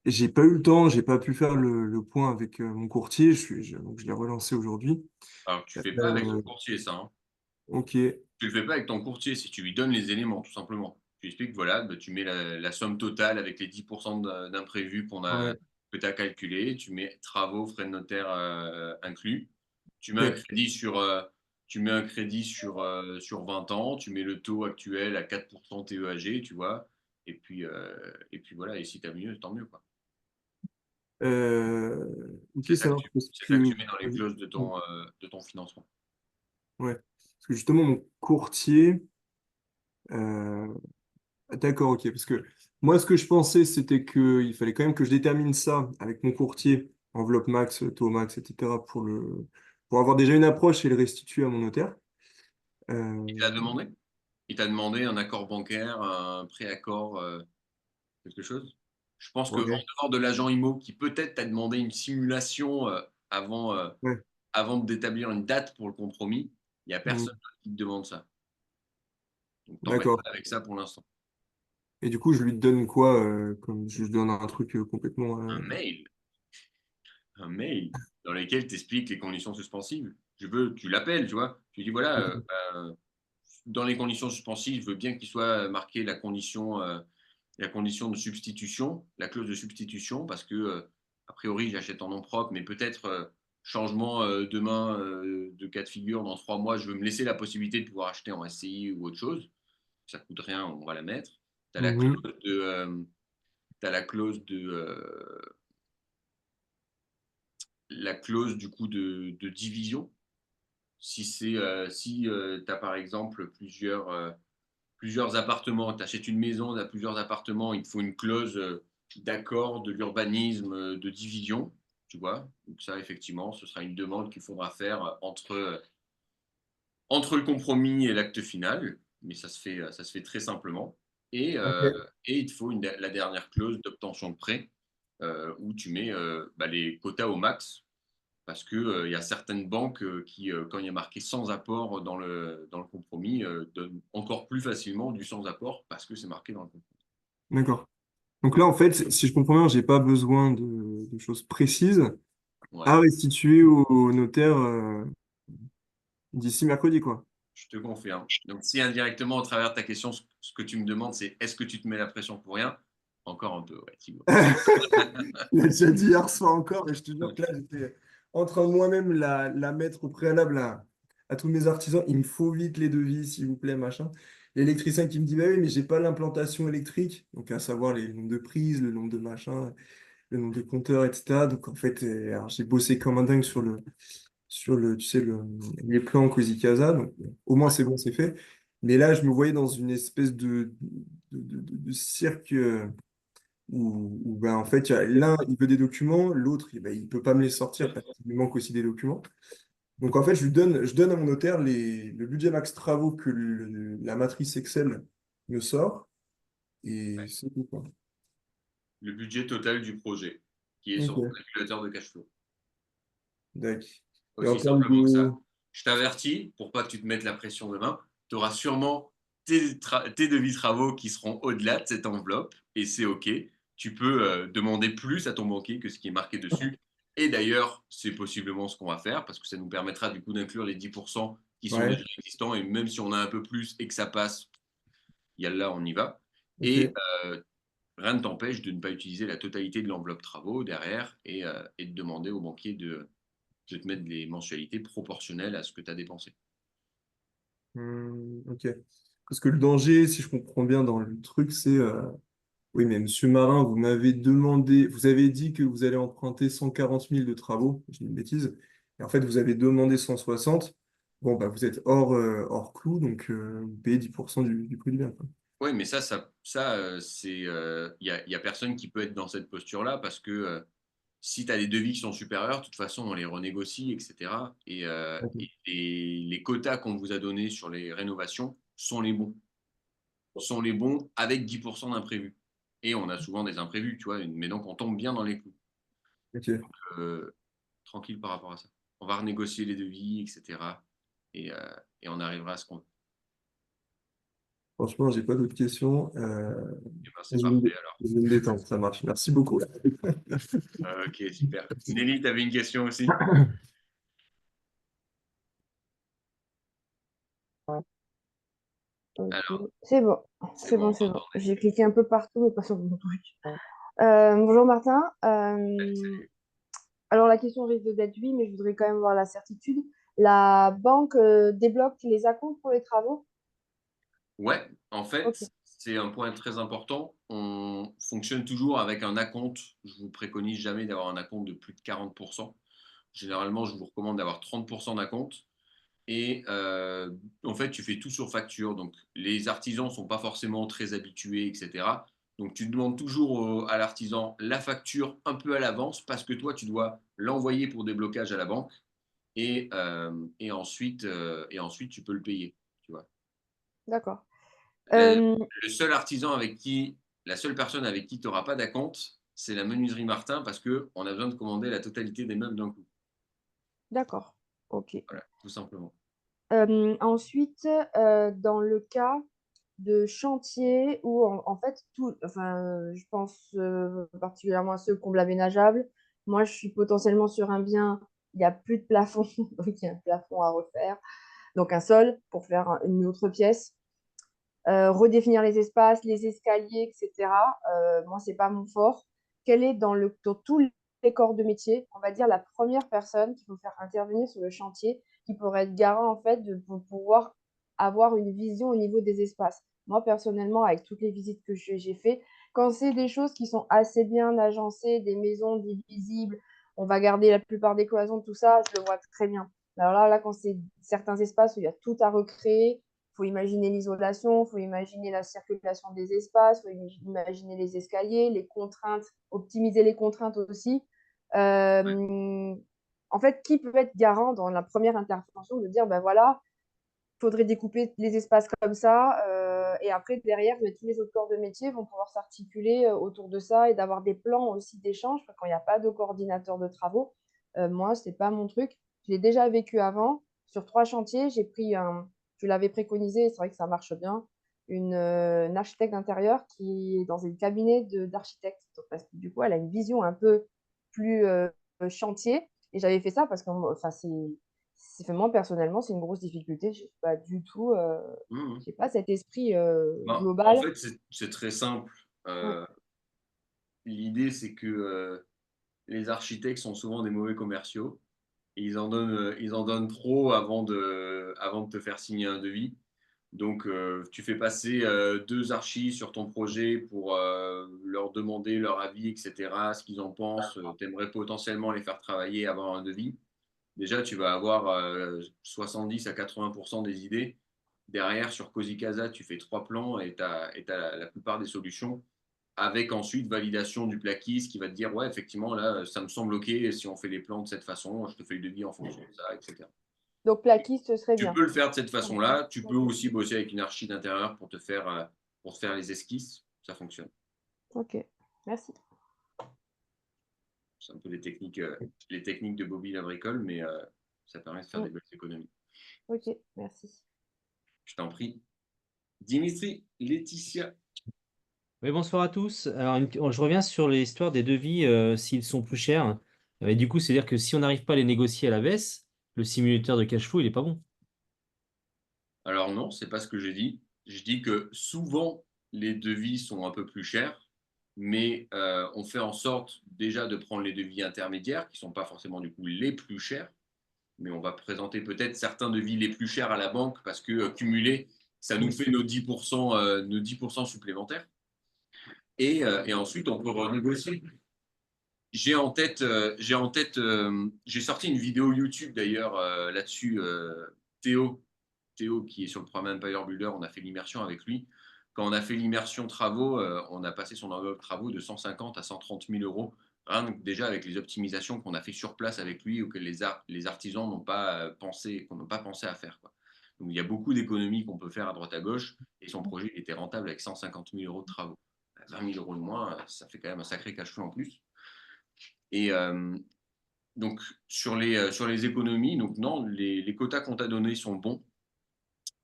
Et j'ai pas eu le temps, j'ai pas pu faire le point avec mon courtier, donc je l'ai relancé aujourd'hui.
Alors, tu fais pas avec ton
Euh,
courtier, ça, hein.
ok,
Tu le fais pas avec ton courtier si tu lui donnes les éléments, tout simplement. Tu expliques, voilà, bah, tu mets la somme totale avec les 10% d'imprévu
ouais,
que tu as calculé, tu mets travaux, frais de notaire inclus, tu mets un
ok.
crédit sur 20 ans, tu mets le taux actuel à 4% TEAG, tu vois, et puis voilà, et si tu as mieux, tant mieux, quoi.
Ok, ça marche parce
C'est ça que
que
tu mets dans les clauses de ton financement.
ouais, parce que justement mon courtier, euh, d'accord, ok, parce que moi ce que je pensais c'était que il fallait quand même que je détermine ça avec mon courtier, enveloppe max, taux max, etc. pour avoir déjà une approche et le restituer à mon notaire.
Il
Euh,
t'a demandé? Il t'a demandé un accord bancaire, un préaccord, quelque chose? Je pense qu'en
ouais,
dehors de l'agent IMO qui peut-être t'a demandé une simulation
ouais,
avant d'établir une date pour le compromis, il n'y a
mm,
personne qui te demande ça. Donc t'embête
d'accord.
pas avec ça pour l'instant.
Et du coup je lui donne quoi, comme je lui donne un truc complètement.
Un mail dans lequel tu expliques les conditions suspensives. Tu l'appelles, tu vois. Tu dis voilà, dans les conditions suspensives, je veux bien qu'il soit marqué la condition de substitution, la clause de substitution, parce que, a priori, j'achète en nom propre, mais peut-être changement demain de cas de figure, dans 3 mois, je veux me laisser la possibilité de pouvoir acheter en SCI ou autre chose. Ça ne coûte rien, on va la mettre. Tu as la
Mhm.
clause t'as la clause du coup de division. Si tu as par exemple plusieurs appartements, tu achètes une maison, tu as plusieurs appartements, il te faut une clause d'accord de l'urbanisme de division, tu vois. Donc ça, effectivement, ce sera une demande qu'il faudra faire entre le compromis et l'acte final, mais ça se fait très simplement. Et, euh,
Ok.
et il te faut la dernière clause d'obtention de prêt où tu mets les quotas au max parce qu'il y a certaines banques qui, quand il y a marqué sans apport dans le compromis, donnent encore plus facilement du sans apport parce que c'est marqué dans le compromis.
D'accord. Donc là, en fait, si je comprends bien, j'ai pas besoin de choses précises
Ouais,
à restituer au notaire d'ici mercredi, quoi.
je te confirme. Donc, si indirectement, au travers de ta question, ce que tu me demandes, c'est est-ce que tu te mets la pression pour rien? Encore un peu, ouais, Thibaut.
Il a déjà dit hier soir encore, et je te jure que là, j'étais en train de moi-même la mettre au préalable à tous mes artisans. Il me faut vite les devis, s'il vous plaît, machin. L'électricien qui me dit, bah oui, mais j'ai pas l'implantation électrique, donc à savoir les nombres de prises, le nombre de machins, le nombre de compteurs, etc. Donc en fait, alors, j'ai bossé comme un dingue tu sais, les plans Cozy Casa. Donc au moins, c'est bon, c'est fait. Mais là, je me voyais dans une espèce de cirque. Où, ben, en fait, l'un, il veut des documents, l'autre, il peut pas me les sortir parce qu'il lui manque aussi des documents. Donc, en fait, je donne à mon notaire le budget max travaux que la matrice Excel me sort et c'est tout, quoi.
Le budget total du projet qui est sur ton
Ok,
calculateur de cash flow.
d'accord. Et en
Aussi
termes
simplement que
de...
ça. Je t'avertis, pour pas que tu te mettes la pression demain, tu auras sûrement tes devis travaux qui seront au-delà de cette enveloppe, et c'est OK. Tu peux demander plus à ton banquier que ce qui est marqué dessus. Et d'ailleurs, c'est possiblement ce qu'on va faire, parce que ça nous permettra du coup d'inclure les 10% qui sont
Ouais,
déjà existants, et même si on a un peu plus et que ça passe, là, on y va. Et
ok.
rien ne t'empêche de ne pas utiliser la totalité de l'enveloppe travaux derrière et de demander au banquier Je vais te mettre des mensualités proportionnelles à ce que tu as dépensé.
Ok. Parce que le danger, si je comprends bien dans le truc, c'est oui, mais Monsieur Marin, vous m'avez demandé, vous avez dit que vous allez emprunter 140 000 de travaux, j'ai une bêtise, et en fait, vous avez demandé 160. Bon, bah, vous êtes hors clou, donc vous payez 10% du prix du bien, quoi.
Oui, mais c'est, y a personne qui peut être dans cette posture-là parce que si tu as des devis qui sont supérieurs, de toute façon, on les renégocie, etc.
Ok.
Et les quotas qu'on vous a donnés sur les rénovations sont les bons. Sont les bons avec 10% d'imprévus. Et on a souvent des imprévus, tu vois, mais donc on tombe bien dans les clous.
Ok.
Euh, Tranquille par rapport à ça. On va renégocier les devis, etc. Et, euh, et on arrivera à ce qu'on veut.
Franchement, j'ai pas d'autres questions.
Et ben,
Je
c'est
vais me
parfait
dé-
alors.
je vais me détendre, ça marche. Merci beaucoup.
Ok, super. Nelly, tu avais une question aussi?
Ok.
Alors,
C'est bon,
c'est bon, on
c'est bon.
t'entend.
J'ai cliqué un peu partout, mais pas sur mon truc. Bonjour Martin. Alors la question risque d'être oui, mais je voudrais quand même voir la certitude. La banque débloque les acomptes pour les travaux?
Ouais, en
Ok,
fait, c'est un point très important. On fonctionne toujours avec un acompte. Je vous préconise jamais d'avoir un acompte de plus de 40%. Généralement, je vous recommande d'avoir 30% d'acompte. Et en fait, tu fais tout sur facture. Donc, les artisans ne sont pas forcément très habitués, etc. Donc, tu demandes toujours à l'artisan la facture un peu à l'avance parce que toi, tu dois l'envoyer pour déblocage à la banque et ensuite, tu peux le payer. Tu vois.
d'accord.
Le,
Euh,
le seul artisan avec qui, la seule personne avec qui tu n'auras pas d'acompte, c'est la menuiserie Martin parce qu'on a besoin de commander la totalité des meubles d'un coup.
d'accord, ok.
Voilà, tout simplement.
Ensuite, dans le cas de chantier où en fait tout, enfin, je pense particulièrement à ceux combles aménageables. Moi, je suis potentiellement sur un bien, il n'y a plus de plafond, donc il y a un plafond à refaire, donc un sol pour faire une autre pièce. Redéfinir les espaces, les escaliers, etc. Moi, c'est pas mon fort. Quelle est dans tous les corps de métier, on va dire la première personne qu'il faut faire intervenir sur le chantier, qui pourrait être garant en fait pour pouvoir avoir une vision au niveau des espaces. Moi, personnellement, avec toutes les visites que j'ai fait, quand c'est des choses qui sont assez bien agencées, des maisons divisibles, on va garder la plupart des cloisons, tout ça, je le vois très bien. Alors là, quand c'est certains espaces où il y a tout à recréer, il faut imaginer l'isolation, il faut imaginer la circulation des espaces, il faut imaginer les escaliers, les contraintes, optimiser les contraintes aussi. Euh, En fait, qui peut être garant dans la première intervention de dire, ben voilà, il faudrait découper les espaces comme ça, et après, derrière, tous les autres corps de métier vont pouvoir s'articuler autour de ça et d'avoir des plans aussi d'échange, quand il n'y a pas de coordinateur de travaux. Moi, ce n'est pas mon truc. Je l'ai déjà vécu avant. Sur 3 chantiers, j'ai pris je l'avais préconisé, c'est vrai que ça marche bien, une architecte d'intérieur qui est dans un cabinet d'architecte. Parce que du coup, elle a une vision un peu plus chantier. Et j'avais fait ça parce que enfin, moi, personnellement, c'est une grosse difficulté. Je n'ai pas du tout,
Mmh.
j'ai pas cet esprit
Ben, en
global.
fait, c'est très simple.
Ouais.
L'idée, c'est que les architectes sont souvent des mauvais commerciaux. Et ils en donnent trop avant de te faire signer un devis. Donc, tu fais passer 2 archis sur ton projet pour leur demander leur avis, etc., ce qu'ils en pensent. Tu aimerais potentiellement les faire travailler avant un devis. Déjà, tu vas avoir 70 à 80% des idées. Derrière, sur Cozy Casa, tu fais 3 plans et tu as la plupart des solutions, avec ensuite validation du plaquiste qui va te dire, ouais, effectivement, là, ça me semble OK si on fait les plans de cette façon, je te fais le devis en fonction de ça, etc.
Donc, plaquiste, ce serait
Tu
bien.
peux le faire de cette
Ouais.
façon-là. Tu peux
Ok.
aussi bosser avec une archi d'intérieur pour te faire les esquisses. Ça fonctionne.
Ok. Merci.
C'est un peu les techniques de Bobby Labricole, mais ça permet de faire
Mm.
des belles économies.
Ok, merci.
Je t'en prie. Dimitri, Laetitia.
Oui, bonsoir à tous. Alors, je reviens sur l'histoire des devis, s'ils sont plus chers. Et du coup, c'est-à-dire que si on n'arrive pas à les négocier à la baisse, le simulateur de cash flow, il n'est pas bon.
Alors non, c'est pas ce que j'ai dit. Je dis que souvent, les devis sont un peu plus chers, mais on fait en sorte déjà de prendre les devis intermédiaires, qui ne sont pas forcément du coup les plus chers, mais on va présenter peut-être certains devis les plus chers à la banque parce que cumulés, ça nous fait nos 10% supplémentaires. Et ensuite, on peut renégocier. J'ai sorti une vidéo YouTube d'ailleurs là-dessus. Théo, Théo, qui est sur le programme Empire Builder, on a fait l'immersion avec lui. Quand on a fait l'immersion travaux, on a passé son enveloppe travaux de 150 à 130 000 euros, rien que déjà avec les optimisations qu'on a fait sur place avec lui ou que les artisans n'ont pas pensé, qu'on n'a pas pensé à faire, quoi. Donc il y a beaucoup d'économies qu'on peut faire à droite à gauche et son projet était rentable avec 150 000 euros de travaux. 20 000 euros de moins, ça fait quand même un sacré cash flow en plus. Et donc, sur les économies, donc non, les quotas qu'on t'a donnés sont bons.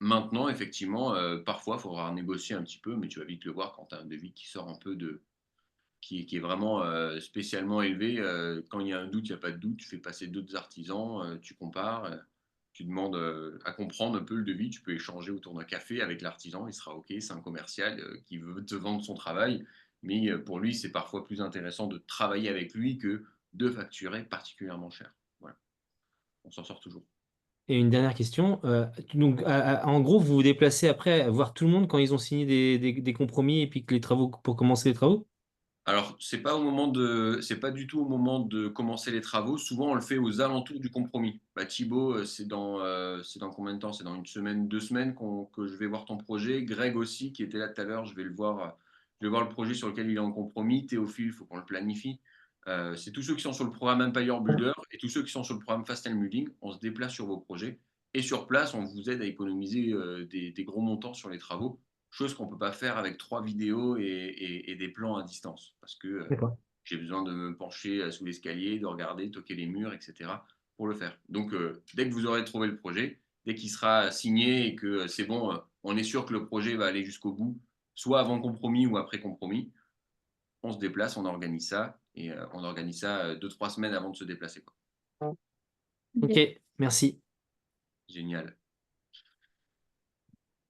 Maintenant, effectivement, parfois, il faudra négocier un petit peu, mais tu vas vite le voir quand tu as un devis qui sort un peu qui est vraiment spécialement élevé. Quand il y a un doute, il n'y a pas de doute. Tu fais passer d'autres artisans, tu compares, tu demandes à comprendre un peu le devis. Tu peux échanger autour d'un café avec l'artisan, il sera OK. C'est un commercial qui veut te vendre son travail, mais pour lui, c'est parfois plus intéressant de travailler avec lui que de facturer particulièrement cher. Voilà, on s'en sort toujours.
Et une dernière question. Donc, en gros, vous vous déplacez après à voir tout le monde quand ils ont signé des compromis et puis que les travaux pour commencer les travaux?
Alors, c'est pas du tout au moment de commencer les travaux. Souvent, on le fait aux alentours du compromis. Bah, Thibaut, c'est dans combien de temps? C'est dans une semaine, 2 semaines que je vais voir ton projet. Greg aussi, qui était là tout à l'heure, je vais voir le projet sur lequel il est en compromis. Théophile, il faut qu'on le planifie. C'est tous ceux qui sont sur le programme Empire Builder et tous ceux qui sont sur le programme Fast and Moving. On se déplace sur vos projets et sur place, on vous aide à économiser des gros montants sur les travaux, chose qu'on ne peut pas faire avec 3 vidéos et des plans à distance. Parce que
D'accord.
j'ai besoin de me pencher sous l'escalier, de regarder, toquer les murs, etc. pour le faire. Donc, dès que vous aurez trouvé le projet, dès qu'il sera signé et que c'est bon, on est sûr que le projet va aller jusqu'au bout, soit avant compromis ou après compromis, on se déplace, on organise ça, et on organise ça 2-3 semaines avant de se déplacer, quoi.
Ok, merci.
Génial.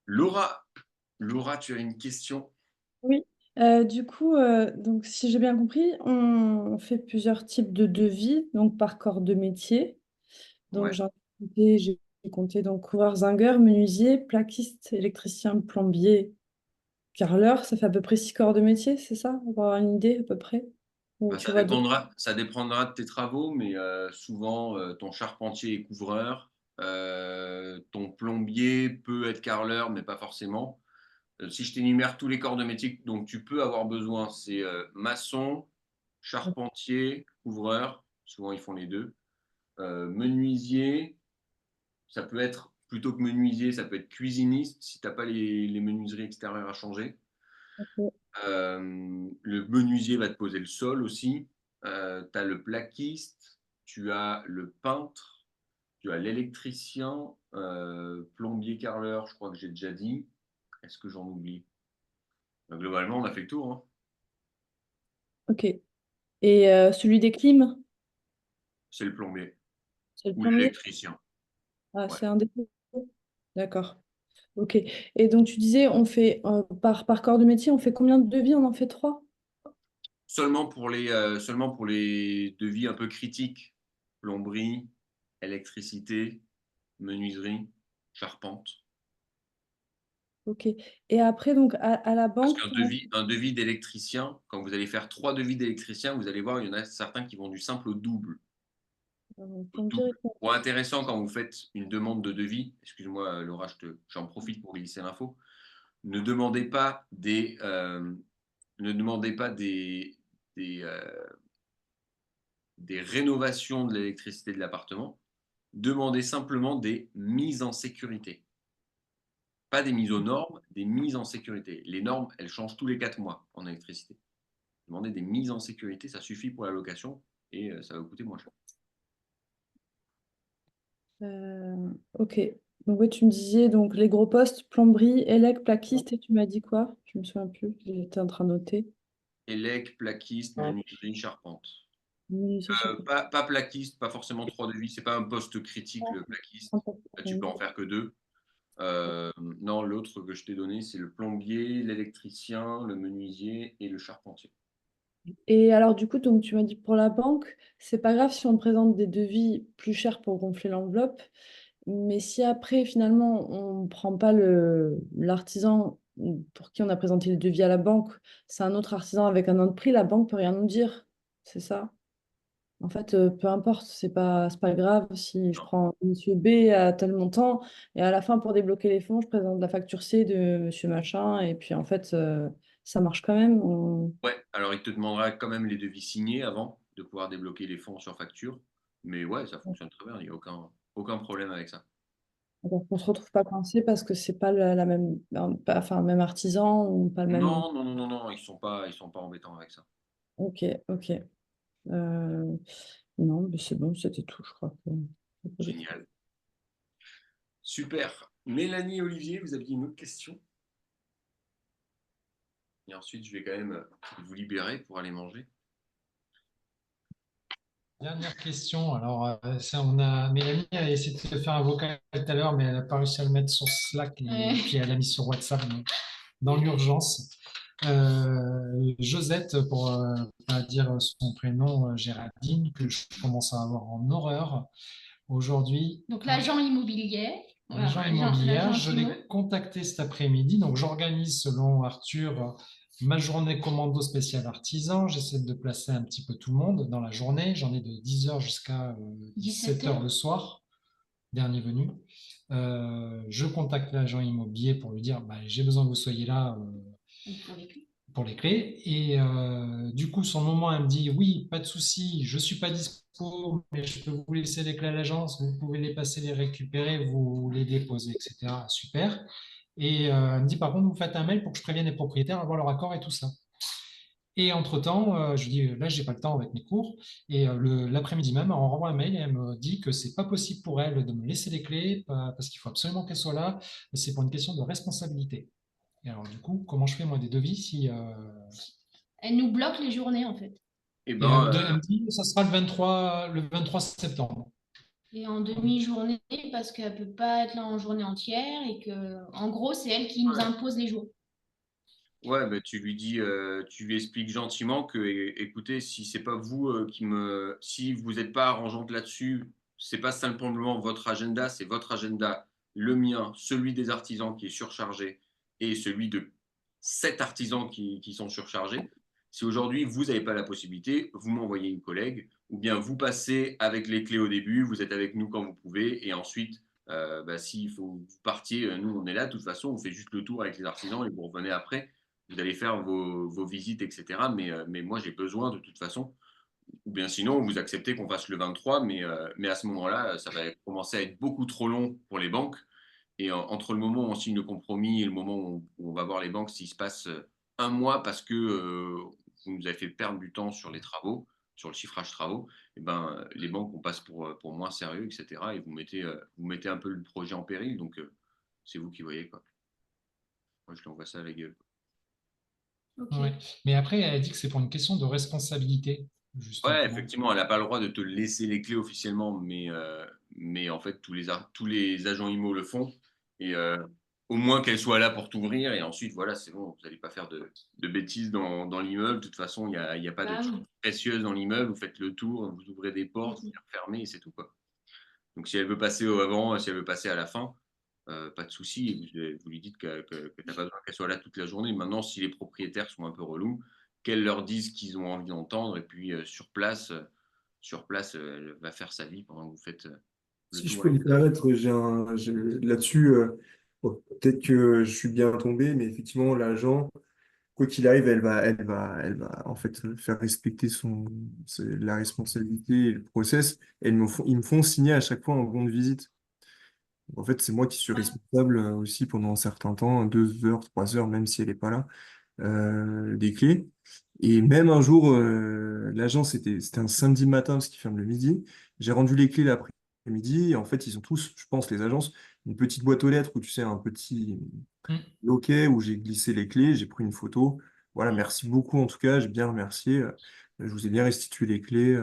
Laura, Laura, tu as une question?
Oui, du coup, donc si j'ai bien compris, on fait plusieurs types de devis, donc par corps de métier. Donc
Ouais.
j'ai compté donc couvreur, zingueur, menuisier, plaquiste, électricien, plombier, carreleur. Ça fait à peu près 6 corps de métier, c'est ça? Pour avoir une idée à peu près? Ou
Bah,
tu vois d'autres?
ça dépendra de tes travaux, mais souvent, ton charpentier est couvreur, ton plombier peut être carreleur, mais pas forcément. Si je t'énumère tous les corps de métier dont tu peux avoir besoin, c'est maçon, charpentier, couvreur, souvent ils font les deux, menuisier, ça peut être, plutôt que menuisier, ça peut être cuisiniste si tu n'as pas les menuiseries extérieures à changer. Le menuisier va te poser le sol aussi. Tu as le plaquiste, tu as le peintre, tu as l'électricien, plombier, carreleur, je crois que j'ai déjà dit. Est-ce que j'en oublie? Globalement, on a fait le tour, hein.
Ok. Et celui des clims,
C'est le plombier
c'est le
ou
plombier?
l'électricien.
Ah,
Ouais.
c'est un des deux. D'accord. Ok. Et donc tu disais, on fait par corps de métier, on fait combien de devis? On en fait 3?
Seulement pour les devis un peu critiques, plomberie, électricité, menuiserie, charpente.
Ok. Et après, donc à la
Parce
banque,
un devis d'électricien, quand vous allez faire 3 devis d'électricien, vous allez voir, il y en a certains qui vont du simple au double.
plombier,
Pour intéressant, quand vous faites une demande de devis, excuse-moi Laura, j'en profite pour glisser l'info, ne demandez pas ne demandez pas des, euh, des rénovations de l'électricité de l'appartement, demandez simplement des mises en sécurité. Pas des mises aux normes, des mises en sécurité. Les normes, elles changent tous les 4 mois en électricité. Demandez des mises en sécurité, ça suffit pour la location et ça va vous coûter moins cher.
ok. Donc ouais, tu me disais donc les gros postes, plomberie, élec, plaquiste, et tu m'as dit quoi? Je me souviens plus. J'étais en train de noter.
Élec, plaquiste, menuiserie, charpente.
Menuisier,
Pas plaquiste, pas forcément 3 devis, c'est pas un poste critique le plaquiste. Là, tu peux en faire que 2. Non, l'autre que je t'ai donné, c'est le plombier, l'électricien, le menuisier et le charpentier.
Et alors, du coup, donc, tu m'as dit pour la banque, c'est pas grave si on présente des devis plus chers pour gonfler l'enveloppe, mais si après, finalement, on ne prend pas l'artisan pour qui on a présenté le devis à la banque, c'est un autre artisan avec un autre prix, la banque peut rien nous dire. C'est ça? En fait, peu importe, c'est pas grave si je
Non.
prends Monsieur B à tel montant et à la fin, pour débloquer les fonds, je présente la facture C de Monsieur Machin et puis en fait, ça marche quand même.
Ouais, alors il te demandera quand même les devis signés avant de pouvoir débloquer les fonds sur facture. Mais ouais, ça fonctionne très bien, il n'y a aucun problème avec ça.
Donc, on se retrouve pas coincé parce que c'est pas la même, enfin, même artisan ou pas le même.
Non, non, non, non, non, ils sont pas embêtants avec ça.
Ok, ok. Euh, non, mais c'est bon, c'était tout, je crois.
Génial. Super. Mélanie, Olivier, vous aviez une autre question? Et ensuite, je vais quand même vous libérer pour aller manger.
Dernière question. Alors, Mélanie a essayé de faire un vocal tout à l'heure, mais elle n'a pas réussi à le mettre sur Slack et puis elle l'a mis sur WhatsApp dans l'urgence. Josette, pour pas dire son prénom, Géraldine, que je commence à avoir en horreur aujourd'hui.
Donc l'agent immobilier.
L'agent immobilier, je l'ai contacté cet après-midi. Donc j'organise selon Arthur ma journée commando spéciale artisan. J'essaie de placer un petit peu tout le monde dans la journée. J'en ai de 10h jusqu'à 17h le soir, dernier venu. Je contacte l'agent immobilier pour lui dire bah, j'ai besoin que vous soyez là pour les clés. Et du coup, sur le moment, elle me dit oui, pas de souci, je suis pas dispo, mais je peux vous laisser les clés à l'agence, vous pouvez les passer, les récupérer, vous les déposer, etc. Super. Et elle me dit par contre, vous faites un mail pour que je prévienne les propriétaires, avoir leur accord et tout ça. Et entre-temps, je lui dis, là, j'ai pas le temps avec mes cours. Et l'après-midi même, on renvoie un mail et elle me dit que c'est pas possible pour elle de me laisser les clés parce qu'il faut absolument qu'elle soit là. C'est pour une question de responsabilité. Et alors, du coup, comment je fais moi des devis si.
Elle nous bloque les journées en fait.
Eh
Et
ben,
elle me dit, ça sera le 23 septembre.
Et en demi-journée parce qu'elle peut pas être là en journée entière et que, en gros, c'est elle qui nous impose les jours.
ouais, bah, tu lui expliques gentiment que, écoutez, si c'est pas vous si vous n'êtes pas arrangeante là-dessus, c'est pas simplement votre agenda, c'est votre agenda, le mien, celui des artisans qui est surchargé et celui de 7 artisans qui sont surchargés. Si aujourd'hui vous n'avez pas la possibilité, vous m'envoyez une collègue ou bien vous passez avec les clés au début, vous êtes avec nous quand vous pouvez et ensuite, bah, s'il faut que vous partiez, nous on est là, de toute façon, on fait juste le tour avec les artisans et vous revenez après vous allez faire vos visites, etc. Mais moi, j'ai besoin de toute façon. Ou bien sinon, vous acceptez qu'on fasse le 23, mais à ce moment-là, ça va commencer à être beaucoup trop long pour les banques. Et entre le moment où on signe le compromis et le moment où on va voir les banques, s'il se passe un mois parce que vous nous avez fait perdre du temps sur les travaux, sur le chiffrage travaux, et ben, les banques, on passe pour moins sérieux, etc. Et vous mettez un peu le projet en péril. Donc, c'est vous qui voyez, quoi. Moi, je lui envoie ça à la gueule.
Ok.
Ouais. Mais après, elle dit que c'est pour une question de responsabilité, justement.
Ouais, effectivement, elle n'a pas le droit de te laisser les clés officiellement, mais en fait, tous les agents IMO le font. Et au moins qu'elle soit là pour t'ouvrir. Et ensuite, voilà, c'est bon, vous n'allez pas faire de bêtises dans l'immeuble. De toute façon, il y a pas de
Bah oui.
choses précieuses dans l'immeuble. Vous faites le tour, vous ouvrez des portes, vous les refermez et c'est tout, quoi. Donc, si elle veut passer au avant, si elle veut passer à la fin, pas de souci. Vous lui dites que tu n'as pas besoin qu'elle soit là toute la journée. Maintenant, si les propriétaires sont un peu relous, qu'elle leur dise qu'ils ont envie d'entendre. Et puis, sur place, elle va faire sa vie pendant que vous faites le
Si je
tour.
peux me permettre, là-dessus, bon, peut-être que je suis bien tombé, mais effectivement, l'agent, quoi qu'il arrive, elle va en fait faire respecter la responsabilité et le process. Et ils me font signer à chaque fois en bon de visite. En fait, c'est moi qui suis responsable aussi pendant un certain temps, 2 heures, 3 heures, même si elle n'est pas là, des clés. Et même un jour, l'agent, c'était un samedi matin parce qu'il ferme le midi. J'ai rendu les clés l'après-midi. Et en fait, ils ont tous, je pense, les agences, une petite boîte aux lettres où tu sais, un petit loquet où j'ai glissé les clés, j'ai pris une photo. Voilà, merci beaucoup en tout cas, j'ai bien remercié. Je vous ai bien restitué les clés.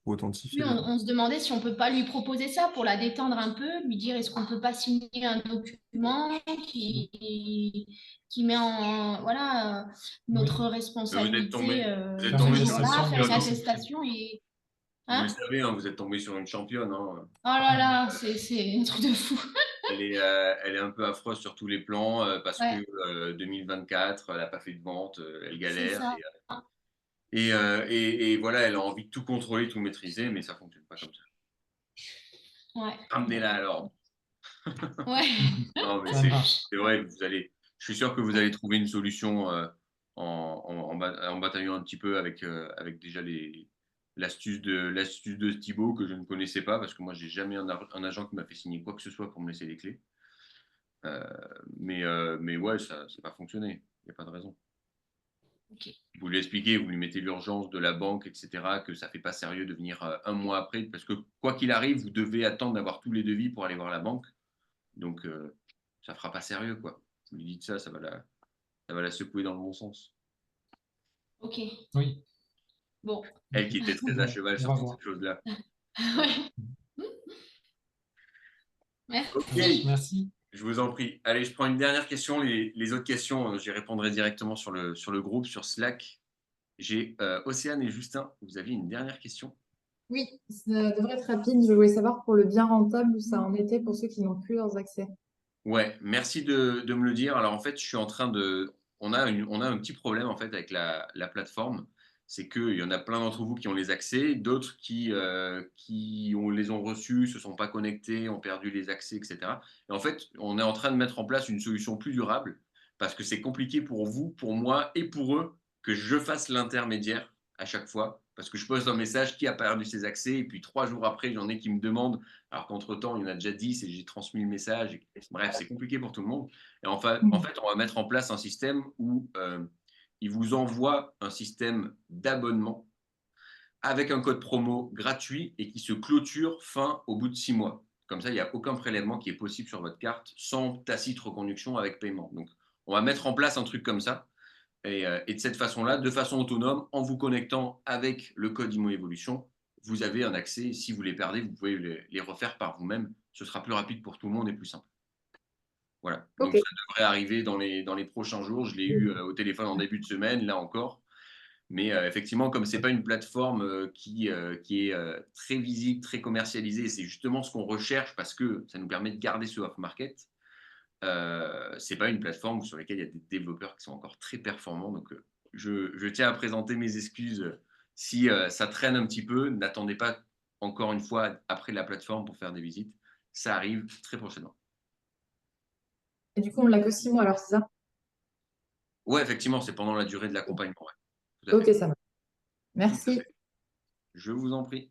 pour authentifier
Oui, on se demandait si on peut pas lui proposer ça pour la détendre un peu, lui dire est-ce qu'on peut pas signer un document qui met en voilà notre
Vous êtes
responsabilité
tombé, vous êtes
Faire
tombé
une
sur une
ce jour-là, faire une
championne.
attestation et
Vous le
hein?
savez, hein, vous êtes tombé sur une championne. Hein.
Oh là là, c'est un truc de fou.
Elle est un peu affreuse sur tous les plans parce
Ouais,
que 2024, elle n'a pas fait de vente, elle
c'est
galère.
ça.
Et voilà, elle a envie de tout contrôler, tout maîtriser, mais ça ne fonctionne pas comme ça.
Ouais,
Ramenez-la à l'ordre.
ouais.
Non, mais
Ça marche.
c'est vrai, je suis sûr que vous allez trouver une solution en bataillant un petit peu avec déjà l'astuce de Thibaut que je ne connaissais pas parce que moi, j'ai jamais un agent qui m'a fait signer quoi que ce soit pour me laisser les clés. Euh, mais ouais, ça va fonctionner. Il n'y a pas de raison.
Ok.
Vous lui expliquez, vous lui mettez l'urgence de la banque, etc., que ça ne fait pas sérieux de venir un mois après, parce que quoi qu'il arrive, vous devez attendre d'avoir tous les devis pour aller voir la banque. Donc, ça ne fera pas sérieux, quoi. Vous lui dites ça, ça va la secouer dans le bon sens.
Ok.
Oui.
Bon.
Elle qui était très à cheval
On
sur
va
toutes
voir.
ces choses-là.
Ouais.
Ok,
Merci.
Merci.
je vous en prie. Allez, je prends une dernière question. Les autres questions, j'y répondrai directement sur le groupe, sur Slack. J'ai Océane et Justin. Vous aviez une dernière question?
Oui, ça devrait être rapide. Je voulais savoir pour le bien rentable où ça en était pour ceux qui n'ont plus leurs accès.
Ouais, merci de me le dire. Alors en fait, je suis en train de. On a un petit problème en fait avec la plateforme. C'est qu'il y en a plein d'entre vous qui ont les accès, d'autres les ont reçus, se sont pas connectés, ont perdu les accès, etc. Et en fait, on est en train de mettre en place une solution plus durable parce que c'est compliqué pour vous, pour moi et pour eux que je fasse l'intermédiaire à chaque fois. Parce que je poste un message qui a perdu ses accès et puis 3 jours après, il y en a qui me demandent alors qu'entre-temps, il y en a déjà 10 et j'ai transmis le message. Bref, c'est compliqué pour tout le monde. Et en fait, on va mettre en place un système où il vous envoie un système d'abonnement avec un code promo gratuit et qui se clôture au bout de 6 mois. Comme ça, il n'y a aucun prélèvement qui est possible sur votre carte sans tacite reconduction avec paiement. Donc, on va mettre en place un truc comme ça. Et de cette façon-là, de façon autonome, en vous connectant avec le code IMO Evolution, vous avez un accès. Si vous les perdez, vous pouvez les refaire par vous-même. Ce sera plus rapide pour tout le monde et plus simple. Voilà. Donc,
Ok.
ça devrait arriver dans les prochains jours. Je l'ai eu au téléphone en début de semaine, là encore. Mais effectivement, comme ce n'est pas une plateforme qui est très visible, très commercialisée, c'est justement ce qu'on recherche parce que ça nous permet de garder ce off-market. C'est pas une plateforme sur laquelle il y a des développeurs qui sont encore très performants. Donc, je tiens à présenter mes excuses si ça traîne un petit peu. N'attendez pas encore une fois après la plateforme pour faire des visites. Ça arrive très prochainement.
Et du coup, on l'a que 6 mois, alors c'est ça?
Ouais, effectivement, c'est pendant la durée de l'accompagnement. Ouais. Tout à
Ok,
fait.
ça va.
Tout à
Merci.
fait. Je vous en prie.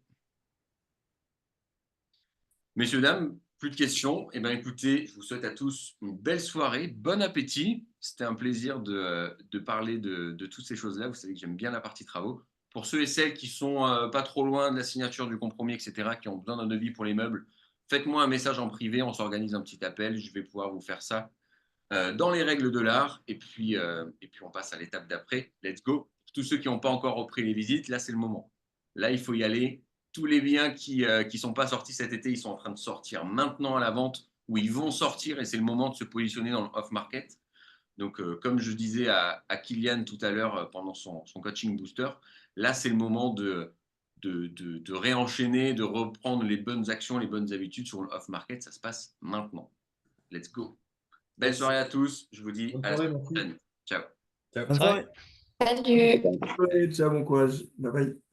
Messieurs, dames, plus de questions. Eh bien, écoutez, je vous souhaite à tous une belle soirée. Bon appétit. C'était un plaisir de parler de toutes ces choses-là. Vous savez que j'aime bien la partie travaux. Pour ceux et celles qui sont pas trop loin de la signature du compromis, etc., qui ont besoin d'un devis pour les meubles, faites-moi un message en privé. On s'organise un petit appel. Je vais pouvoir vous faire ça dans les règles de l'art. Et puis, on passe à l'étape d'après. Let's go. Tous ceux qui n'ont pas encore repris les visites, là, c'est le moment. Là, il faut y aller. Tous les biens qui sont pas sortis cet été, ils sont en train de sortir maintenant à la vente, ou ils vont sortir, et c'est le moment de se positionner dans le off-market. Donc, comme je disais à Kylian tout à l'heure pendant son coaching booster, là, c'est le moment de réenchaîner, de reprendre les bonnes actions, les bonnes habitudes sur le off-market. Ça se passe maintenant. Let's go. Belle soirée à tous. Je vous dis
Bonne
à la
soirée,
semaine
merci.
prochaine. Ciao.
Ciao.
Bonne soirée.
Salut.
Bonne soirée, ciao, bon courage. Bye bye.